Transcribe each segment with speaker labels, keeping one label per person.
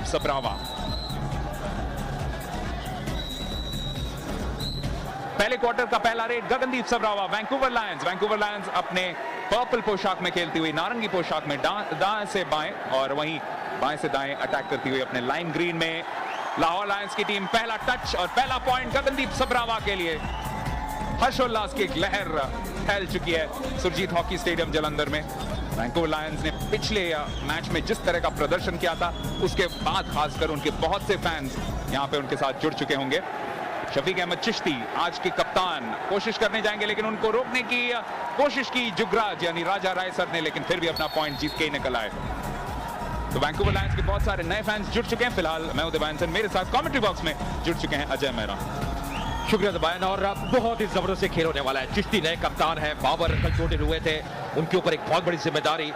Speaker 1: सबरावा। पहले क्वार्टर का पहला red Gagandeep Sabrawa. Vancouver Lions अपने पर्पल पोशाक में खेलती हुई नारंगी पोशाक में दाएं से बाएं और वहीं बाएं से दाएं अटैक करती हुई अपने लाइम ग्रीन में लाहौर लायंस की टीम। पहला टच और पहला पॉइंट गगनदीप सबरावा के लिए। हर्षोल्लास की एक लहर फैल चुकी है सुरजीत हॉकी स्टेडियम जालंधर में। वैंकूवर लायंस ने पिछले मैच में जिस तरह का प्रदर्शन किया था उसके बाद खासकर उनके बहुत से फैंस यहां पे उनके साथ जुड़ चुके होंगे। शफीक अहमद चिश्ती आज के कप्तान कोशिश करने जाएंगे लेकिन उनको रोकने की कोशिश की जुगराज यानी राजा राय सर ने, लेकिन फिर भी अपना पॉइंट जीत के ही निकल आए। तो वैंकूवर लायंस के बहुत सारे नए फैंस जुड़ चुके हैं। फिलहाल मैं उदय बायन, मेरे साथ कमेंट्री बॉक्स में जुड़ चुके हैं अजय मेहरा।
Speaker 2: शुक्रिया दबायन। और बहुत ही जबरदस्त से खेल होने वाला है। चिश्ती नए कप्तान है, बाबर कल चोटिल हुए थे, उनके ऊपर एक बहुत बड़ी जिम्मेदारी।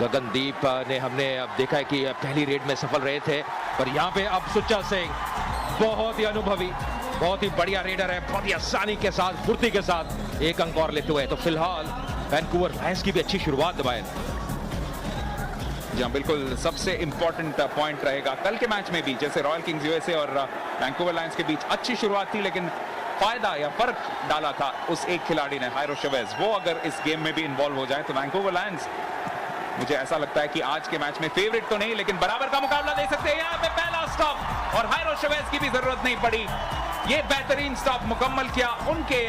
Speaker 2: गगनदीप ने हमने अब देखा है कि पहली रेड में सफल रहे थे, पर यहाँ पे अब सुच्चा सिंह बहुत ही अनुभवी, बहुत ही बढ़िया रेडर है, बहुत ही आसानी के साथ, फुर्ती के साथ एक अंक और लेते हुए। तो फिलहाल वैंकूवर लायंस की भी अच्छी शुरुआत दबायन।
Speaker 1: जी हाँ, बिल्कुल सबसे इंपॉर्टेंट पॉइंट रहेगा कल के मैच में भी, जैसे रॉयल किंग्स यूएसए और वैंकूवर लायंस के बीच अच्छी शुरुआत थी लेकिन फायदा या फर्क डाला था उस एक खिलाड़ी ने, हायरो शेवेज। वो अगर इस गेम में भी इन्वॉल्व हो जाए तो वैंकूवर लायंस, मुझे ऐसा लगता है कि आज के मैच में फेवरेट तो नहीं लेकिन बराबर का मुकाबला दे सकते हैं। यहाँ पे पहला स्टॉप और हायरो शेवेज की भी जरूरत नहीं पड़ी, ये बेहतरीन स्टॉप मुकम्मल किया उनके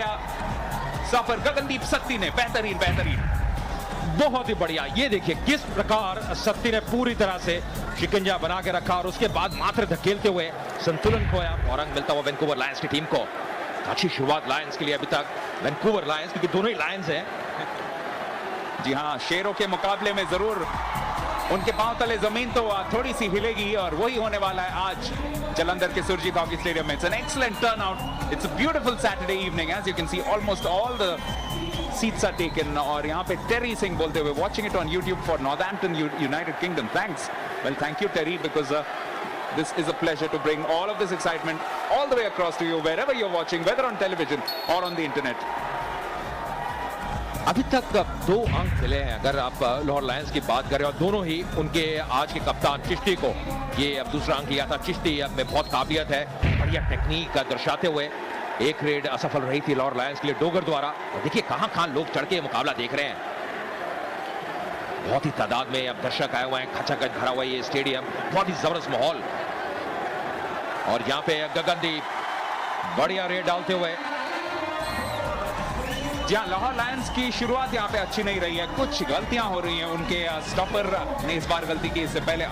Speaker 1: सफर गगनदीप सत्ती ने। बेहतरीन
Speaker 2: बहुत ही बढ़िया। ये देखिए किस प्रकार सत्ती ने पूरी तरह से शिकंजा बना के रखा और उसके बाद मात्र धकेलते हुए संतुलन खोया और अंक मिलता हुआ वैंकूवर लायंस की टीम को। अच्छी शुरुआत लायंस के लिए अभी तक, वैंकूवर लायंस क्योंकि दोनों ही लायंस हैं।
Speaker 1: जी हाँ, शेरों के मुकाबले में जरूर उनके पांव तले जमीन तो थोड़ी सी हिलेगी और वही होने वाला है आज जालंधर के सुरजीत हॉकी स्टेडियम में। It's an excellent turnout, it's a beautiful Saturday evening, as you can see almost all the seats are taken। और यहाँ पे टेरी सिंह बोलते हुए, watching it on YouTube for Northampton, United Kingdom। Thanks, well thank you Terry, because this is a pleasure to bring all of this excitement all the way across to you wherever you're watching, whether on television or on the internet।
Speaker 2: अभी तक 2 अंक मिले हैं अगर आप Lahore Lions की बात करें, और दोनों ही उनके आज के कप्तान चिश्ती को ये अब दूसरा अंक लिया था। चिश्ती में बहुत काबिलियत है, बढ़िया टेक्निक दर्शाते हुए एक रेड असफल रही थी लाहौर लायंस के लिए डोगर द्वारा। और देखिए कहां लोग चढ़ के मुकाबला देख रहे हैं, बहुत ही तादाद में अब दर्शक आए हुए हैं, खचाखच भरा हुआ ये स्टेडियम, बहुत ही जबरदस्त माहौल। और यहाँ पे गगनदीप बढ़िया रेड डालते हुए।
Speaker 1: जी हाँ, लाहौर लायंस की शुरुआत यहाँ पे अच्छी नहीं रही है, कुछ गलतियां हो रही हैं। उनके स्टॉपर ने इस बार गलती की, इससे पहले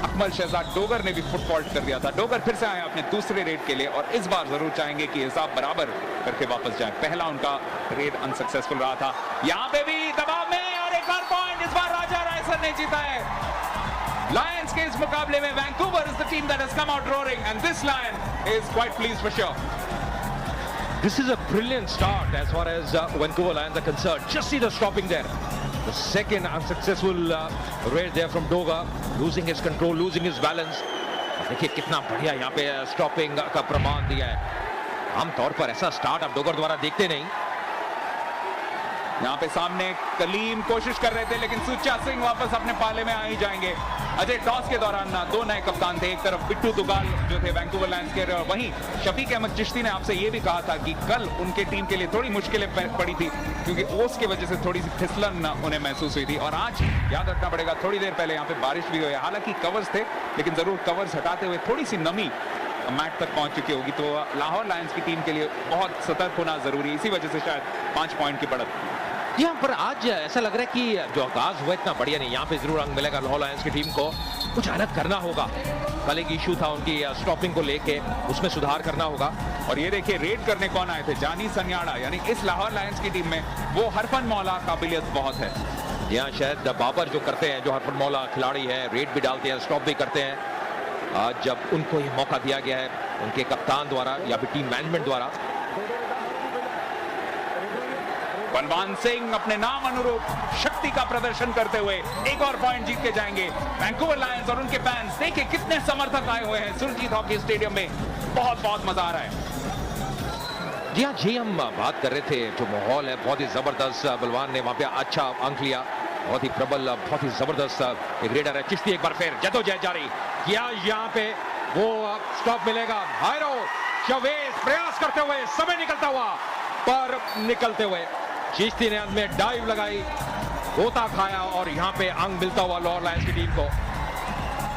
Speaker 1: अकमल शहजाद डोगर ने भी फुट फॉल्ट कर दिया था। डोगर फिर से आए अपने दूसरे रेड के लिए और इस बार जरूर चाहेंगे कि हिसाब बराबर करके वापस जाए। पहला उनका रेड अनसक्सेसफुल रहा था। यहाँ पे भी दबाव में और एक और पॉइंट इस बार राजा रायसर ने जीता है। लायंस के इस मुकाबले में Vancouver is the team that has come out roaring and this lion is quite pleased for sure.
Speaker 2: This is a brilliant start as far as Vancouver Lions are concerned. Just see the stopping there. The second unsuccessful raid there from Doga, losing his control, losing his balance. देखिए कितना बढ़िया यहाँ पे stopping का प्रमाण दिया है। आमतौर पर ऐसा स्टार्ट आप डोगर द्वारा देखते नहीं।
Speaker 1: यहाँ पे सामने कलीम कोशिश कर रहे थे लेकिन सुच्चा सिंह वापस अपने पाले में आ ही जाएंगे। अजय टॉस के दौरान 2 नए कप्तान थे, एक तरफ बिट्टू तुगाल जो थे वैंकूवर लायंस के, और वहीं शफीक अहमद चिश्ती ने आपसे ये भी कहा था कि कल उनके टीम के लिए थोड़ी मुश्किलें पड़ी थी क्योंकि ओस की वजह से थोड़ी सी फिसलन उन्हें महसूस हुई थी। और आज याद रखना पड़ेगा थोड़ी देर पहले यहाँ पे बारिश भी हुई, हालांकि कवर्स थे लेकिन जरूर कवर्स हटाते हुए थोड़ी सी नमी मैच तक पहुंच चुकी होगी। तो लाहौर लायंस की टीम के लिए बहुत सतर्क होना जरूरी है, इसी वजह से शायद 5 पॉइंट की बढ़त।
Speaker 2: यहाँ पर आज ऐसा लग रहा है कि जो आगाज हुआ इतना बढ़िया नहीं, यहाँ पे जरूर अंक मिलेगा लाहौर लायंस की टीम को। कुछ अलग करना होगा, कल एक इशू था उनकी स्टॉपिंग को लेके, उसमें सुधार करना होगा।
Speaker 1: और ये देखिए रेड करने कौन आए थे, जानी सन्याड़ा, यानी इस लाहौर लायंस की टीम में वो हरफन मौला काबिलियत बहुत है।
Speaker 2: यहाँ शायद बाबर जो करते हैं, जो हरफन मौला खिलाड़ी है, रेड भी डालते हैं, स्टॉप भी करते हैं। आज जब उनको ये मौका दिया गया है उनके कप्तान द्वारा या फिर टीम मैनेजमेंट द्वारा।
Speaker 1: बलवान सिंह अपने नाम अनुरूप शक्ति का प्रदर्शन करते हुए एक और पॉइंट जीत के जाएंगे। वैंकूवर लायंस और उनके फैंस देखिए कितने समर्थक आए हुए हैं सुरजीत हॉकी स्टेडियम में, बहुत मजा आ रहा है।
Speaker 2: जी हाँ, जी हम बात कर रहे थे, जो माहौल है बहुत ही जबरदस्त। बलवान ने वहां पे अच्छा अंक लिया बहुत ही प्रबल, बहुत ही जबरदस्त एक रेडर है। चिश्ती एक बार फिर जद्दोजहद जारी किया, यहाँ पे वो स्टॉप मिलेगा। हायरो चवेज प्रयास करते हुए, समय निकलता हुआ, पर निकलते हुए चिश्ती ने अंत में डाइव लगाई, गोता खाया और यहाँ पे अंक मिलता हुआ लाहौर लायंस की टीम को।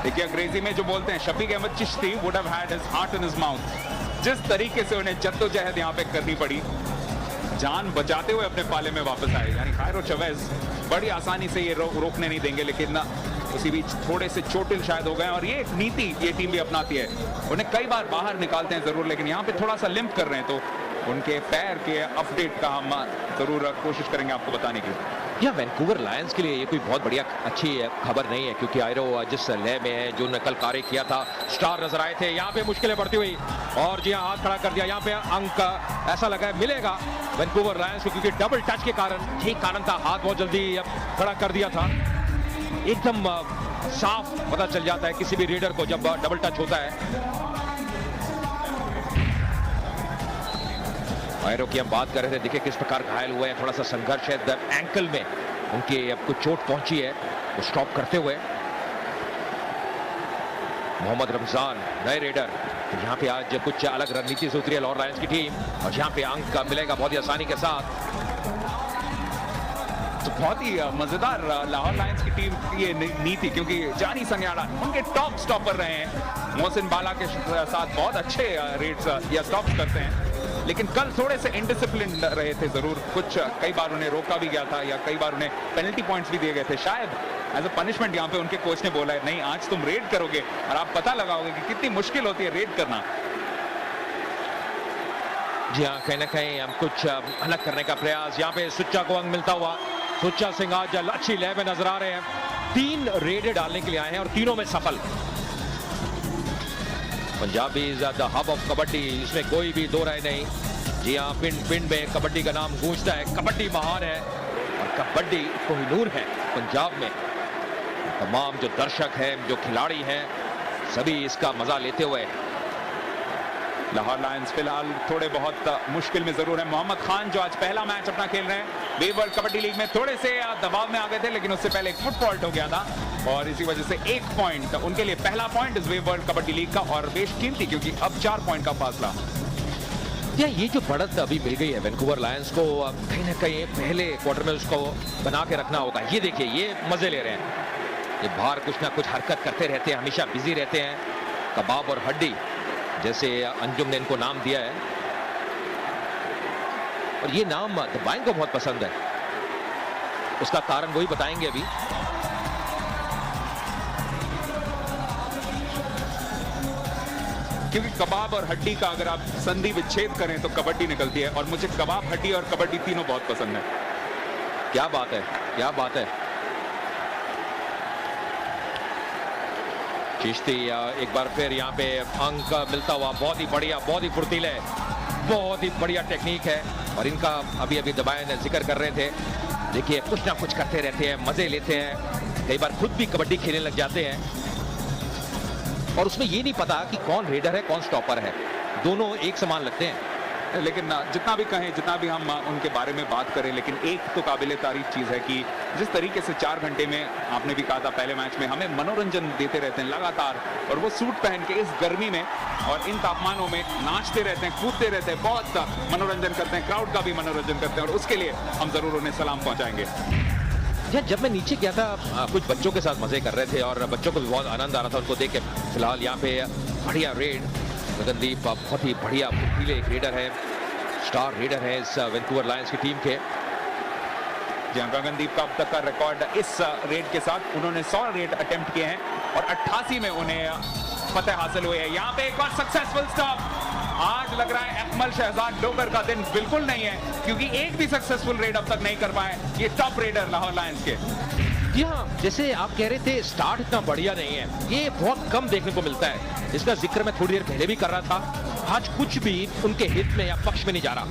Speaker 1: देखिए अंग्रेजी में जो बोलते हैं, Shafiq Ahmed Chishti would have had his heart in his mouth. जिस तरीके से उन्हें जद्दोजहद यहाँ पे करनी पड़ी, जान बचाते हुए अपने पाले में वापस आए। यानी हायरो चवेज बड़ी आसानी से ये रोकने नहीं देंगे, लेकिन उसी बीच थोड़े से चोटिल शायद हो गए। और ये एक नीति ये टीम भी अपनाती है, उन्हें कई बार बाहर निकालते हैं जरूर, लेकिन यहाँ पे थोड़ा सा लिम्प कर रहे हैं, तो उनके पैर के अपडेट का हम जरूर कोशिश करेंगे आपको बताने की।
Speaker 2: या वैंकूवर लायंस के लिए ये कोई बहुत बढ़िया अच्छी खबर नहीं है, क्योंकि आयरो जिस लय में है, जो कल कार्य किया था, स्टार नजर आए थे, यहाँ पे मुश्किलें बढ़ती हुई और जी हाँ हाथ खड़ा कर दिया। यहाँ पे अंक ऐसा लगा है मिलेगा वैंकूवर लायंस को, क्योंकि डबल टच के कारण यही कारण था, हाथ बहुत जल्दी खड़ा कर दिया था। एकदम साफ पता चल जाता है किसी भी रेडर को जब डबल टच होता है। आयरो की हम बात कर रहे थे, देखिए किस प्रकार घायल हुए हैं, थोड़ा सा संघर्ष है, एंकल में उनके अब कुछ चोट पहुंची है, वो स्टॉप करते हुए। मोहम्मद रमजान नए रेडर, तो यहाँ पे आज कुछ अलग रणनीति से उतरी है लाहौर लायंस की टीम और यहाँ पे अंक मिलेगा बहुत ही आसानी के साथ।
Speaker 1: तो बहुत ही मजेदार लाहौर लायंस की टीम की ये नीति, क्योंकि जानी संग्याड़ा उनके टॉप स्टॉपर रहे हैं, मोहसिन बाला के साथ बहुत अच्छे रेड्स या स्टॉप्स करते हैं, लेकिन कल थोड़े से इनडिसिप्लिन रहे थे जरूर। कुछ कई बार उन्हें रोका भी गया था या कई बार उन्हें पेनल्टी पॉइंट्स भी दिए गए थे। शायद एज अ पनिशमेंट यहाँ पे उनके कोच ने बोला है, नहीं आज तुम रेड करोगे और आप पता लगाओगे कि कितनी मुश्किल होती है रेड करना।
Speaker 2: जी हाँ, कहीं ना कहीं हम कुछ अलग करने का प्रयास, यहाँ पे सुच्चा को अंक मिलता हुआ। सुच्चा सिंह आज अच्छी लय में नजर आ रहे हैं, 3 रेड डालने के लिए आए हैं और तीनों में सफल। Punjabi is the hub of kabaddi, इसमें कोई भी दो राय नहीं। जी हाँ, पिंड पिंड में कबड्डी का नाम गूंजता है, कबड्डी महान है और कबड्डी कोहिनूर है पंजाब में। तमाम जो दर्शक हैं, जो खिलाड़ी हैं, सभी इसका मजा लेते हुए।
Speaker 1: लाहौर लायंस फिलहाल थोड़े बहुत मुश्किल में जरूर है। मोहम्मद खान जो आज पहला मैच अपना खेल रहे हैं वेव वर्ल्ड कबड्डी लीग में, थोड़े से दबाव में आ गए थे, लेकिन उससे पहले एक फुट फॉल्ट हो गया था और इसी वजह से 1 पॉइंट उनके लिए, पहला पॉइंट इस वेव वर्ल्ड कबड्डी लीग का और बेशकीमती, क्योंकि अब 4 पॉइंट का फासला।
Speaker 2: या ये जो बढ़त अभी मिल गई है वैंकूवर लायंस को, कहीं ना कहीं पहले क्वार्टर में उसको बना के रखना होगा। ये देखिए, ये मजे ले रहे हैं, ये बाहर कुछ ना कुछ हरकत करते रहते हैं, हमेशा बिजी रहते हैं। कबाब और हड्डी जैसे अंजुम ने इनको नाम दिया है और ये नाम दबाएं को बहुत पसंद है, उसका कारण वही बताएंगे अभी।
Speaker 1: क्योंकि कबाब और हड्डी का अगर आप संधि विच्छेद करें तो कबड्डी निकलती है और मुझे कबाब, हड्डी और कबड्डी तीनों बहुत पसंद है।
Speaker 2: क्या बात है, क्या बात है। चिश्ती एक बार फिर यहाँ पे अंक मिलता हुआ, बहुत ही बढ़िया, बहुत ही फुर्तीले, बहुत ही बढ़िया टेक्निक है और इनका अभी अभी दबाएं जिक्र कर रहे थे। देखिए कुछ ना कुछ करते रहते हैं, मजे लेते हैं, कई बार खुद भी कबड्डी खेलने लग जाते हैं और उसमें ये नहीं पता कि कौन रेडर है कौन स्टॉपर है, दोनों एक समान लगते हैं।
Speaker 1: लेकिन जितना भी कहें, जितना भी हम उनके बारे में बात करें, लेकिन एक तो काबिले तारीफ चीज है कि जिस तरीके से 4 घंटे में, आपने भी कहा था पहले मैच में, हमें मनोरंजन देते रहते हैं लगातार, और वो सूट पहन के इस गर्मी में और इन तापमानों में नाचते रहते हैं, कूदते रहते हैं, बहुत मनोरंजन करते हैं, क्राउड का भी मनोरंजन करते हैं और उसके लिए हम जरूर उन्हें सलाम पहुंचाएंगे।
Speaker 2: जब मैं नीचे गया था, कुछ बच्चों के साथ मजे कर रहे थे और बच्चों को भी बहुत आनंद आ रहा था उनको देख के। फिलहाल यहाँ पे बढ़िया रेड, गगनदीप बहुत ही बढ़िया फुर्तीले एक रेडर है, स्टार रेडर है इस वैंकूवर लायंस की टीम के।
Speaker 1: जहां गगनदीप का अब तक का रिकॉर्ड इस रेड के साथ, उन्होंने 100 रेड अटेम्प्ट किए हैं और 88 में उन्हें फतेह हासिल हुई है। यहाँ पे एक और सक्सेसफुल स्टॉप। आज लग रहा है अकमल शहजाद डोगर का दिन बिल्कुल नहीं है, क्योंकि एक भी सक्सेसफुल रेड अब तक नहीं कर पाए ये टॉप रेडर लाहौर लायंस के।
Speaker 2: जी हाँ, जैसे आप कह रहे थे स्टार्ट इतना बढ़िया नहीं है, ये बहुत कम देखने को मिलता है, इसका जिक्र मैं थोड़ी देर पहले भी कर रहा था। आज कुछ भी उनके हित में या पक्ष में नहीं जा रहा।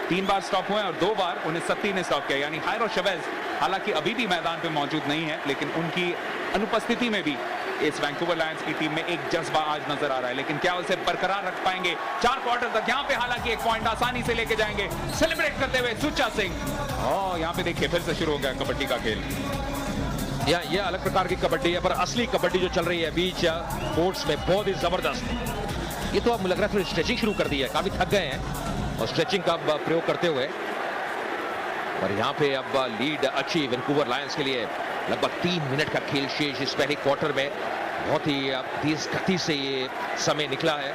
Speaker 1: 3 बार स्टॉप हुए और 2 बार उन्हें सत्ती ने स्टॉप किया। यानी हायरो चवेज हालांकि अभी भी मैदान पे मौजूद नहीं है, लेकिन उनकी अनुपस्थिति में भी इस वैंकूवर लायंस की टीम में एक जज्बा आज नजर आ रहा है। लेकिन क्या उसे बरकरार रख पाएंगे 4 क्वार्टर तक? यहाँ पे हालांकि 1 पॉइंट आसानी से लेके जाएंगे, सेलिब्रेट करते हुए सुच्चा सिंह। यहाँ पे देखिए फिर से शुरू हो गया कबड्डी का खेल।
Speaker 2: ये अलग प्रकार की कबड्डी है, पर असली कबड्डी जो चल रही है बीच कोर्ट्स में बहुत ही जबरदस्त। ये तो अब मुझे लग रहा है थोड़ी स्ट्रेचिंग शुरू कर दी है, काफी थक गए हैं और स्ट्रेचिंग का प्रयोग करते हुए। और यहाँ पे अब लीड अच्छी वैंकूवर लायंस के लिए। लगभग 3 मिनट का खेल शेष इस पहले क्वार्टर में। बहुत ही तेज गति से ये समय निकला है,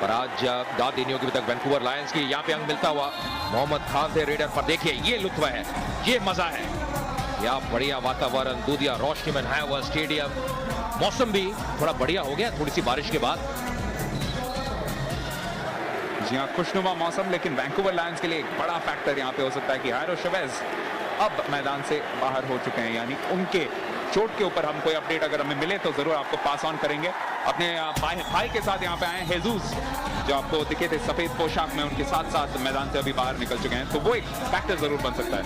Speaker 2: पर आज दाद देनी होगी अभी तक वैंकूवर लायंस की। यहाँ पे अंक मिलता हुआ मोहम्मद खान थे रेडर पर। देखिए ये लुत्फ है, ये मजा है। या बढ़िया वातावरण, दूधिया रोशनी में नहाया हुआ स्टेडियम, मौसम भी थोड़ा बढ़िया हो गया थोड़ी सी बारिश के बाद।
Speaker 1: जी हाँ, खुशनुमा मौसम, लेकिन वैंकूवर लायंस के लिए एक बड़ा फैक्टर यहाँ पे हो सकता है कि हायरो शेवेज अब मैदान से बाहर हो चुके हैं। यानी उनके चोट के ऊपर हम कोई अपडेट अगर हमें मिले तो जरूर आपको पास ऑन करेंगे। अपने भाई के साथ यहाँ पे आए हेजूस, जो आपको दिखे थे सफेद पोशाक में, उनके साथ साथ मैदान से अभी बाहर निकल चुके हैं, तो वो एक फैक्टर जरूर बन सकता है।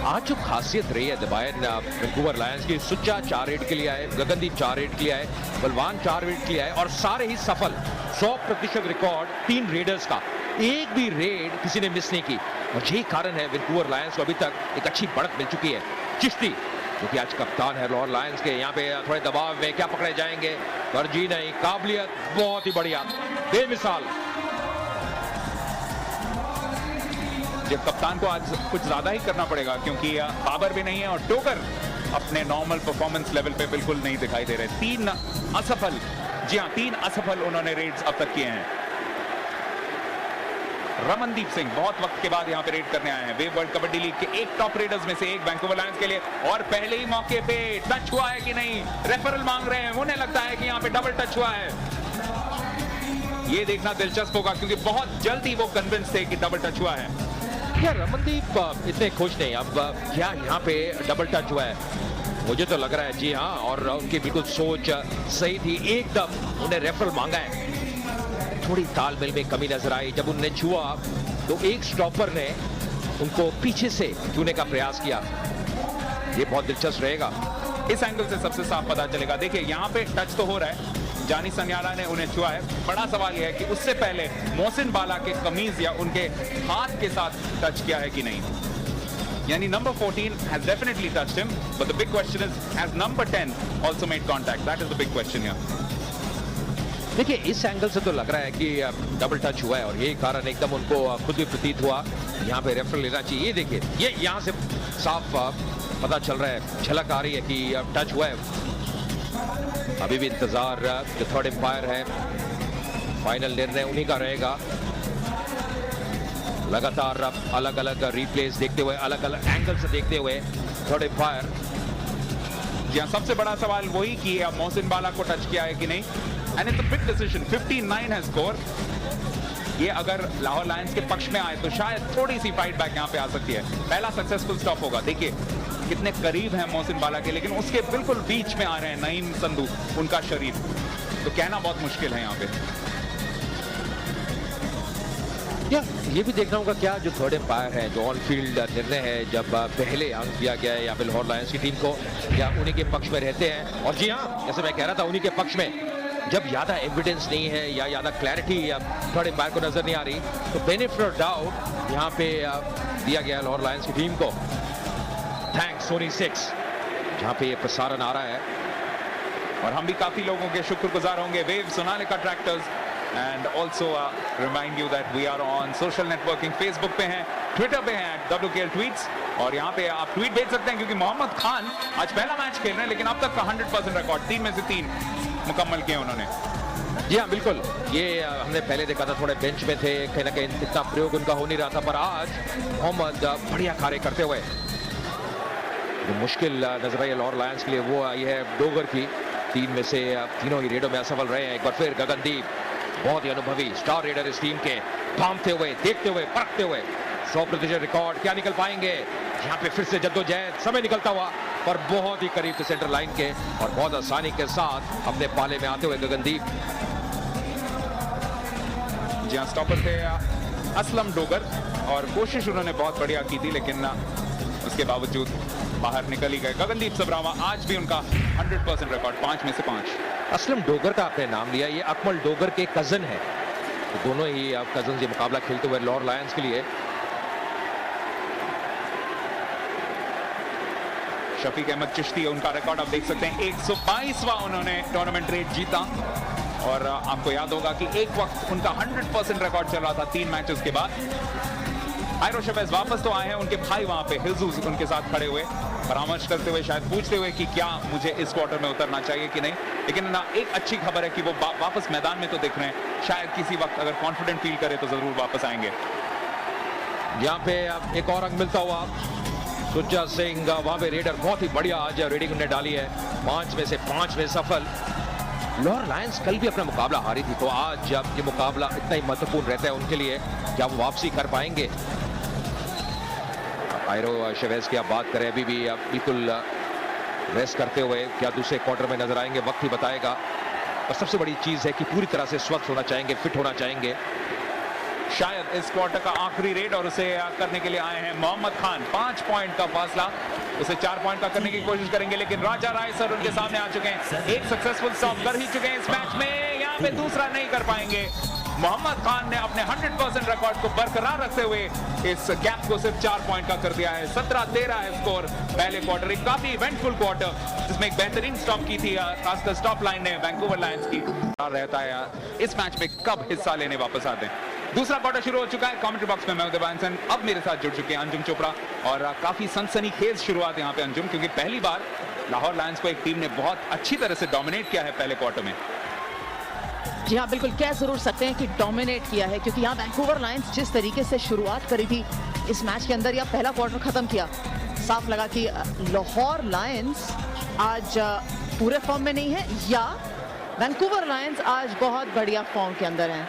Speaker 2: आज जो खासियत रही है दबायन वैंकूवर लायंस की, सुच्चा 4 रेड के लिए आए, गगनदीप 4 रेड के लिए आए, बलवान 4 रेड के लिए आए और सारे ही सफल। 100% रिकॉर्ड 3 रेडर्स का, एक भी रेड किसी ने मिस नहीं की। और यही कारण है वैंकूवर लायंस को अभी तक एक अच्छी बढ़त मिल चुकी है। चिश्ती जो कि आज कप्तान है लाहौर लायंस के, यहाँ पे थोड़े दबाव में क्या पकड़े जाएंगे, पर जी नहीं, काबिलियत बहुत ही बढ़िया, बेमिसाल।
Speaker 1: जब कप्तान को आज कुछ ज्यादा ही करना पड़ेगा, क्योंकि बाबर भी नहीं है और डोगर अपने नॉर्मल परफॉर्मेंस लेवल पे बिल्कुल नहीं दिखाई दे रहे। 3 असफल, जी हाँ 3 असफल उन्होंने रेड्स अब तक किए हैं। रमनदीप सिंह बहुत वक्त के बाद यहाँ पे रेड करने आए हैं। वेव वर्ल्ड कबड्डी लीग के एक टॉप रेडर्स में से एक वैंकूवर लायंस के लिए। और पहले ही मौके पे टच हुआ है कि नहीं, रेफरल मांग रहे हैं, उन्हें लगता है कि यहाँ पे डबल टच हुआ है। ये देखना दिलचस्प होगा, क्योंकि बहुत जल्दी वो कन्विंस थे कि डबल टच हुआ है।
Speaker 2: क्या रमनदीप इतने खुश नहीं, अब क्या यहाँ पे डबल टच हुआ है? मुझे तो लग रहा है जी हाँ, और उनकी बिल्कुल सोच सही थी, एकदम उन्हें रेफरल मांगा है। थोड़ी तालमेल में कमी नजर आई, जब उन्हें छुआ तो एक स्टॉपर ने उनको पीछे से छूने का प्रयास किया। ये बहुत दिलचस्प रहेगा,
Speaker 1: इस एंगल से सबसे साफ पता चलेगा। देखिए यहाँ पे टच तो हो रहा है, जानी सन्याला ने उन्हें छुआ है। बड़ा सवाल यह है कि उससे पहले मोहसिन बाला के कमीज या उनके हाथ के साथ टच किया है कि नहीं। यानी number 14 has definitely touched him, but the big question is, has number 10 also made contact? That is the big question here.
Speaker 2: देखिए इस एंगल से तो लग रहा है कि डबल टच हुआ है, और यही कारण एकदम उनको खुद भी प्रतीत हुआ यहाँ पे रेफरल लेना चाहिए। ये देखिए, ये यहाँ से साफ पता चल रहा है, झलक आ रही है कि टच हुआ है। अभी भी इंतजार, जो थर्ड एम्पायर है, फाइनल निर्णय उन्हीं का रहेगा। लगातार अलग अलग रिप्लेस देखते हुए, अलग अलग एंगल से देखते हुए थर्ड एम्पायर।
Speaker 1: यहाँ सबसे बड़ा सवाल वही कि मोहसिन बाला को टच किया है कि नहीं। And it's a big decision, 59 है स्कोर। ये अगर लाहौर लायंस के पक्ष में आए तो शायद थोड़ी सी फाइट बैक यहाँ पे आ सकती है। पहला सक्सेसफुल स्टॉप होगा। देखिए कितने करीब है मोहसिन बाला के, लेकिन उसके बिल्कुल बीच में आ रहे हैं नईम संधू, उनका शरीर, तो कहना बहुत मुश्किल है यहाँ पे।
Speaker 2: ये भी देखना होगा क्या जो थर्ड एम्पायर है, जो ऑन फील्ड निर्णय है, जब पहले अंक दिया गया है या फिर लाहौर लायंस की टीम को, या उन्हीं के पक्ष में रहते हैं। और जी हाँ, जैसे मैं कह रहा था, उन्हीं के पक्ष में जब ज्यादा एविडेंस नहीं है या ज्यादा क्लैरिटी थर्ड एम्पायर को नजर नहीं आ रही, तो बेनिफिट ऑफ डाउट यहाँ पे दिया गया लाहौर लायंस की टीम को। थैंक्स सोनी 6, जहाँ पे ये प्रसारण आ रहा है।
Speaker 1: और हम भी काफी लोगों के शुक्रगुजार होंगे, वेव Sonalika tractors, and also remind you that we are on social networking. Facebook पे हैं, ट्विटर पे हैं WKL ट्वीट्स, और यहाँ पे आप ट्वीट भेज सकते हैं, क्योंकि मोहम्मद खान आज पहला मैच खेल रहे हैं, लेकिन अब तक का 100% रिकॉर्ड 3 में से 3 मुकम्मल किए उन्होंने।
Speaker 2: जी हाँ बिल्कुल, ये हमने पहले देखा था, थोड़े बेंच में थे, कहीं ना कहीं इतना प्रयोग उनका हो नहीं रहा था, पर आज मोहम्मद बढ़िया कार्य करते हुए। जो मुश्किल नजर आई लाहौर लायंस के लिए वो आई है डोगर की। 3 में से तीनों ही रेडों में असफल रहे हैं। एक बार फिर गगनदीप, बहुत ही अनुभवी स्टार रेडर इस टीम के, थामते हुए, देखते हुए, परखते हुए 100% रिकॉर्ड क्या निकल पाएंगे। यहाँ पे फिर से जद्दोजहद, समय निकलता हुआ, पर बहुत ही करीब थे सेंटर लाइन के, और बहुत आसानी के साथ अपने पाले में आते हुए गगनदीप।
Speaker 1: जी हाँ, स्टॉपर थे असलम डोगर, और कोशिश उन्होंने बहुत बढ़िया की थी, लेकिन उसके बावजूद बाहर निकल ही गए। गगनदीप सबरावा, आज भी उनका 100% रिकॉर्ड, 5 में से 5।
Speaker 2: असलम डोगर का आपने नाम लिया, ये अकमल डोगर के कजन है, तो दोनों ही कजन ये मुकाबला खेलते हुए लाहौर लायंस के लिए।
Speaker 1: शफीक अहमद चिश्ती, उनका रिकॉर्ड आप देख सकते हैं 122वां उन्होंने टूर्नामेंट रेट जीता। और आपको याद होगा कि एक वक्त उनका 100% रिकॉर्ड चल रहा था 3 मैचेस के बाद। आयरो शेवेज वापस तो आए हैं, उनके भाई वहां पे हिल्जूस उनके साथ खड़े हुए, परामर्श करते हुए, शायद पूछते हुए कि क्या मुझे इस क्वार्टर में उतरना चाहिए कि नहीं। लेकिन ना एक अच्छी खबर है कि वो वापस मैदान में तो दिख रहे हैं, शायद किसी वक्त अगर कॉन्फिडेंट फील करे तो जरूर वापस आएंगे।
Speaker 2: यहाँ पे एक और अंक मिलता हुआ सुच्चा सिंह, वहां पे रेडर बहुत ही बढ़िया आज रेडिंग ने डाली है, 5 में से 5 में सफल। लाहौर लायंस कल भी अपना मुकाबला हारी थी, तो आज जब ये मुकाबला इतना ही महत्वपूर्ण रहता है उनके लिए, क्या वो वापसी कर पाएंगे। आयरो शेवेज की आप बात करें, अभी भी बिल्कुल रेस्ट करते हुए, क्या दूसरे क्वार्टर में नजर आएंगे, वक्त ही बताएगा। और सबसे बड़ी चीज है कि पूरी तरह से स्वस्थ होना चाहेंगे, फिट होना चाहेंगे।
Speaker 1: शायद इस क्वार्टर का आखिरी रेड और उसे करने के लिए आए हैं मोहम्मद खान। 5 पॉइंट का फासला, उसे 4 पॉइंट का करने की कोशिश करेंगे, लेकिन राजा राय सर उनके सामने आ चुके हैं। एक सक्सेसफुल स्टॉप कर ही चुके हैं इस मैच में, यहाँ पे दूसरा नहीं कर पाएंगे। मोहम्मद खान ने अपने 100% रिकॉर्ड को बरकरार रखते हुए इस गैप को सिर्फ 4 पॉइंट का कर दिया है। 17-13 है स्कोर पहले क्वार्टर। एक काफी इवेंटफुल क्वार्टर जिसमें एक बेहतरीन स्टॉप की थी खासकर स्टॉप लाइन ने वैंकूवर लायंस की। रहता है इस मैच में कब हिस्सा लेने वापस आते हैं। दूसरा क्वार्टर शुरू हो चुका है। कमेंट्री बॉक्स में मैं उदय बांसन, अब मेरे साथ जुड़ चुके हैं अंजुम चोपड़ा। और काफी सनसनीखेज शुरुआत यहाँ पे अंजुम, क्योंकि पहली बार लाहौर लायंस को एक टीम ने बहुत अच्छी तरह से डोमिनेट किया है पहले क्वार्टर में।
Speaker 3: जी हाँ, बिल्कुल कह जरूर सकते हैं कि डोमिनेट किया है, क्योंकि यहाँ वैंकूवर लायंस जिस तरीके से शुरुआत करी थी इस मैच के अंदर, या पहला क्वार्टर खत्म किया, साफ लगा कि लाहौर लायंस आज पूरे फॉर्म में नहीं है, या वैंकूवर लायंस आज बहुत बढ़िया फॉर्म के अंदर है।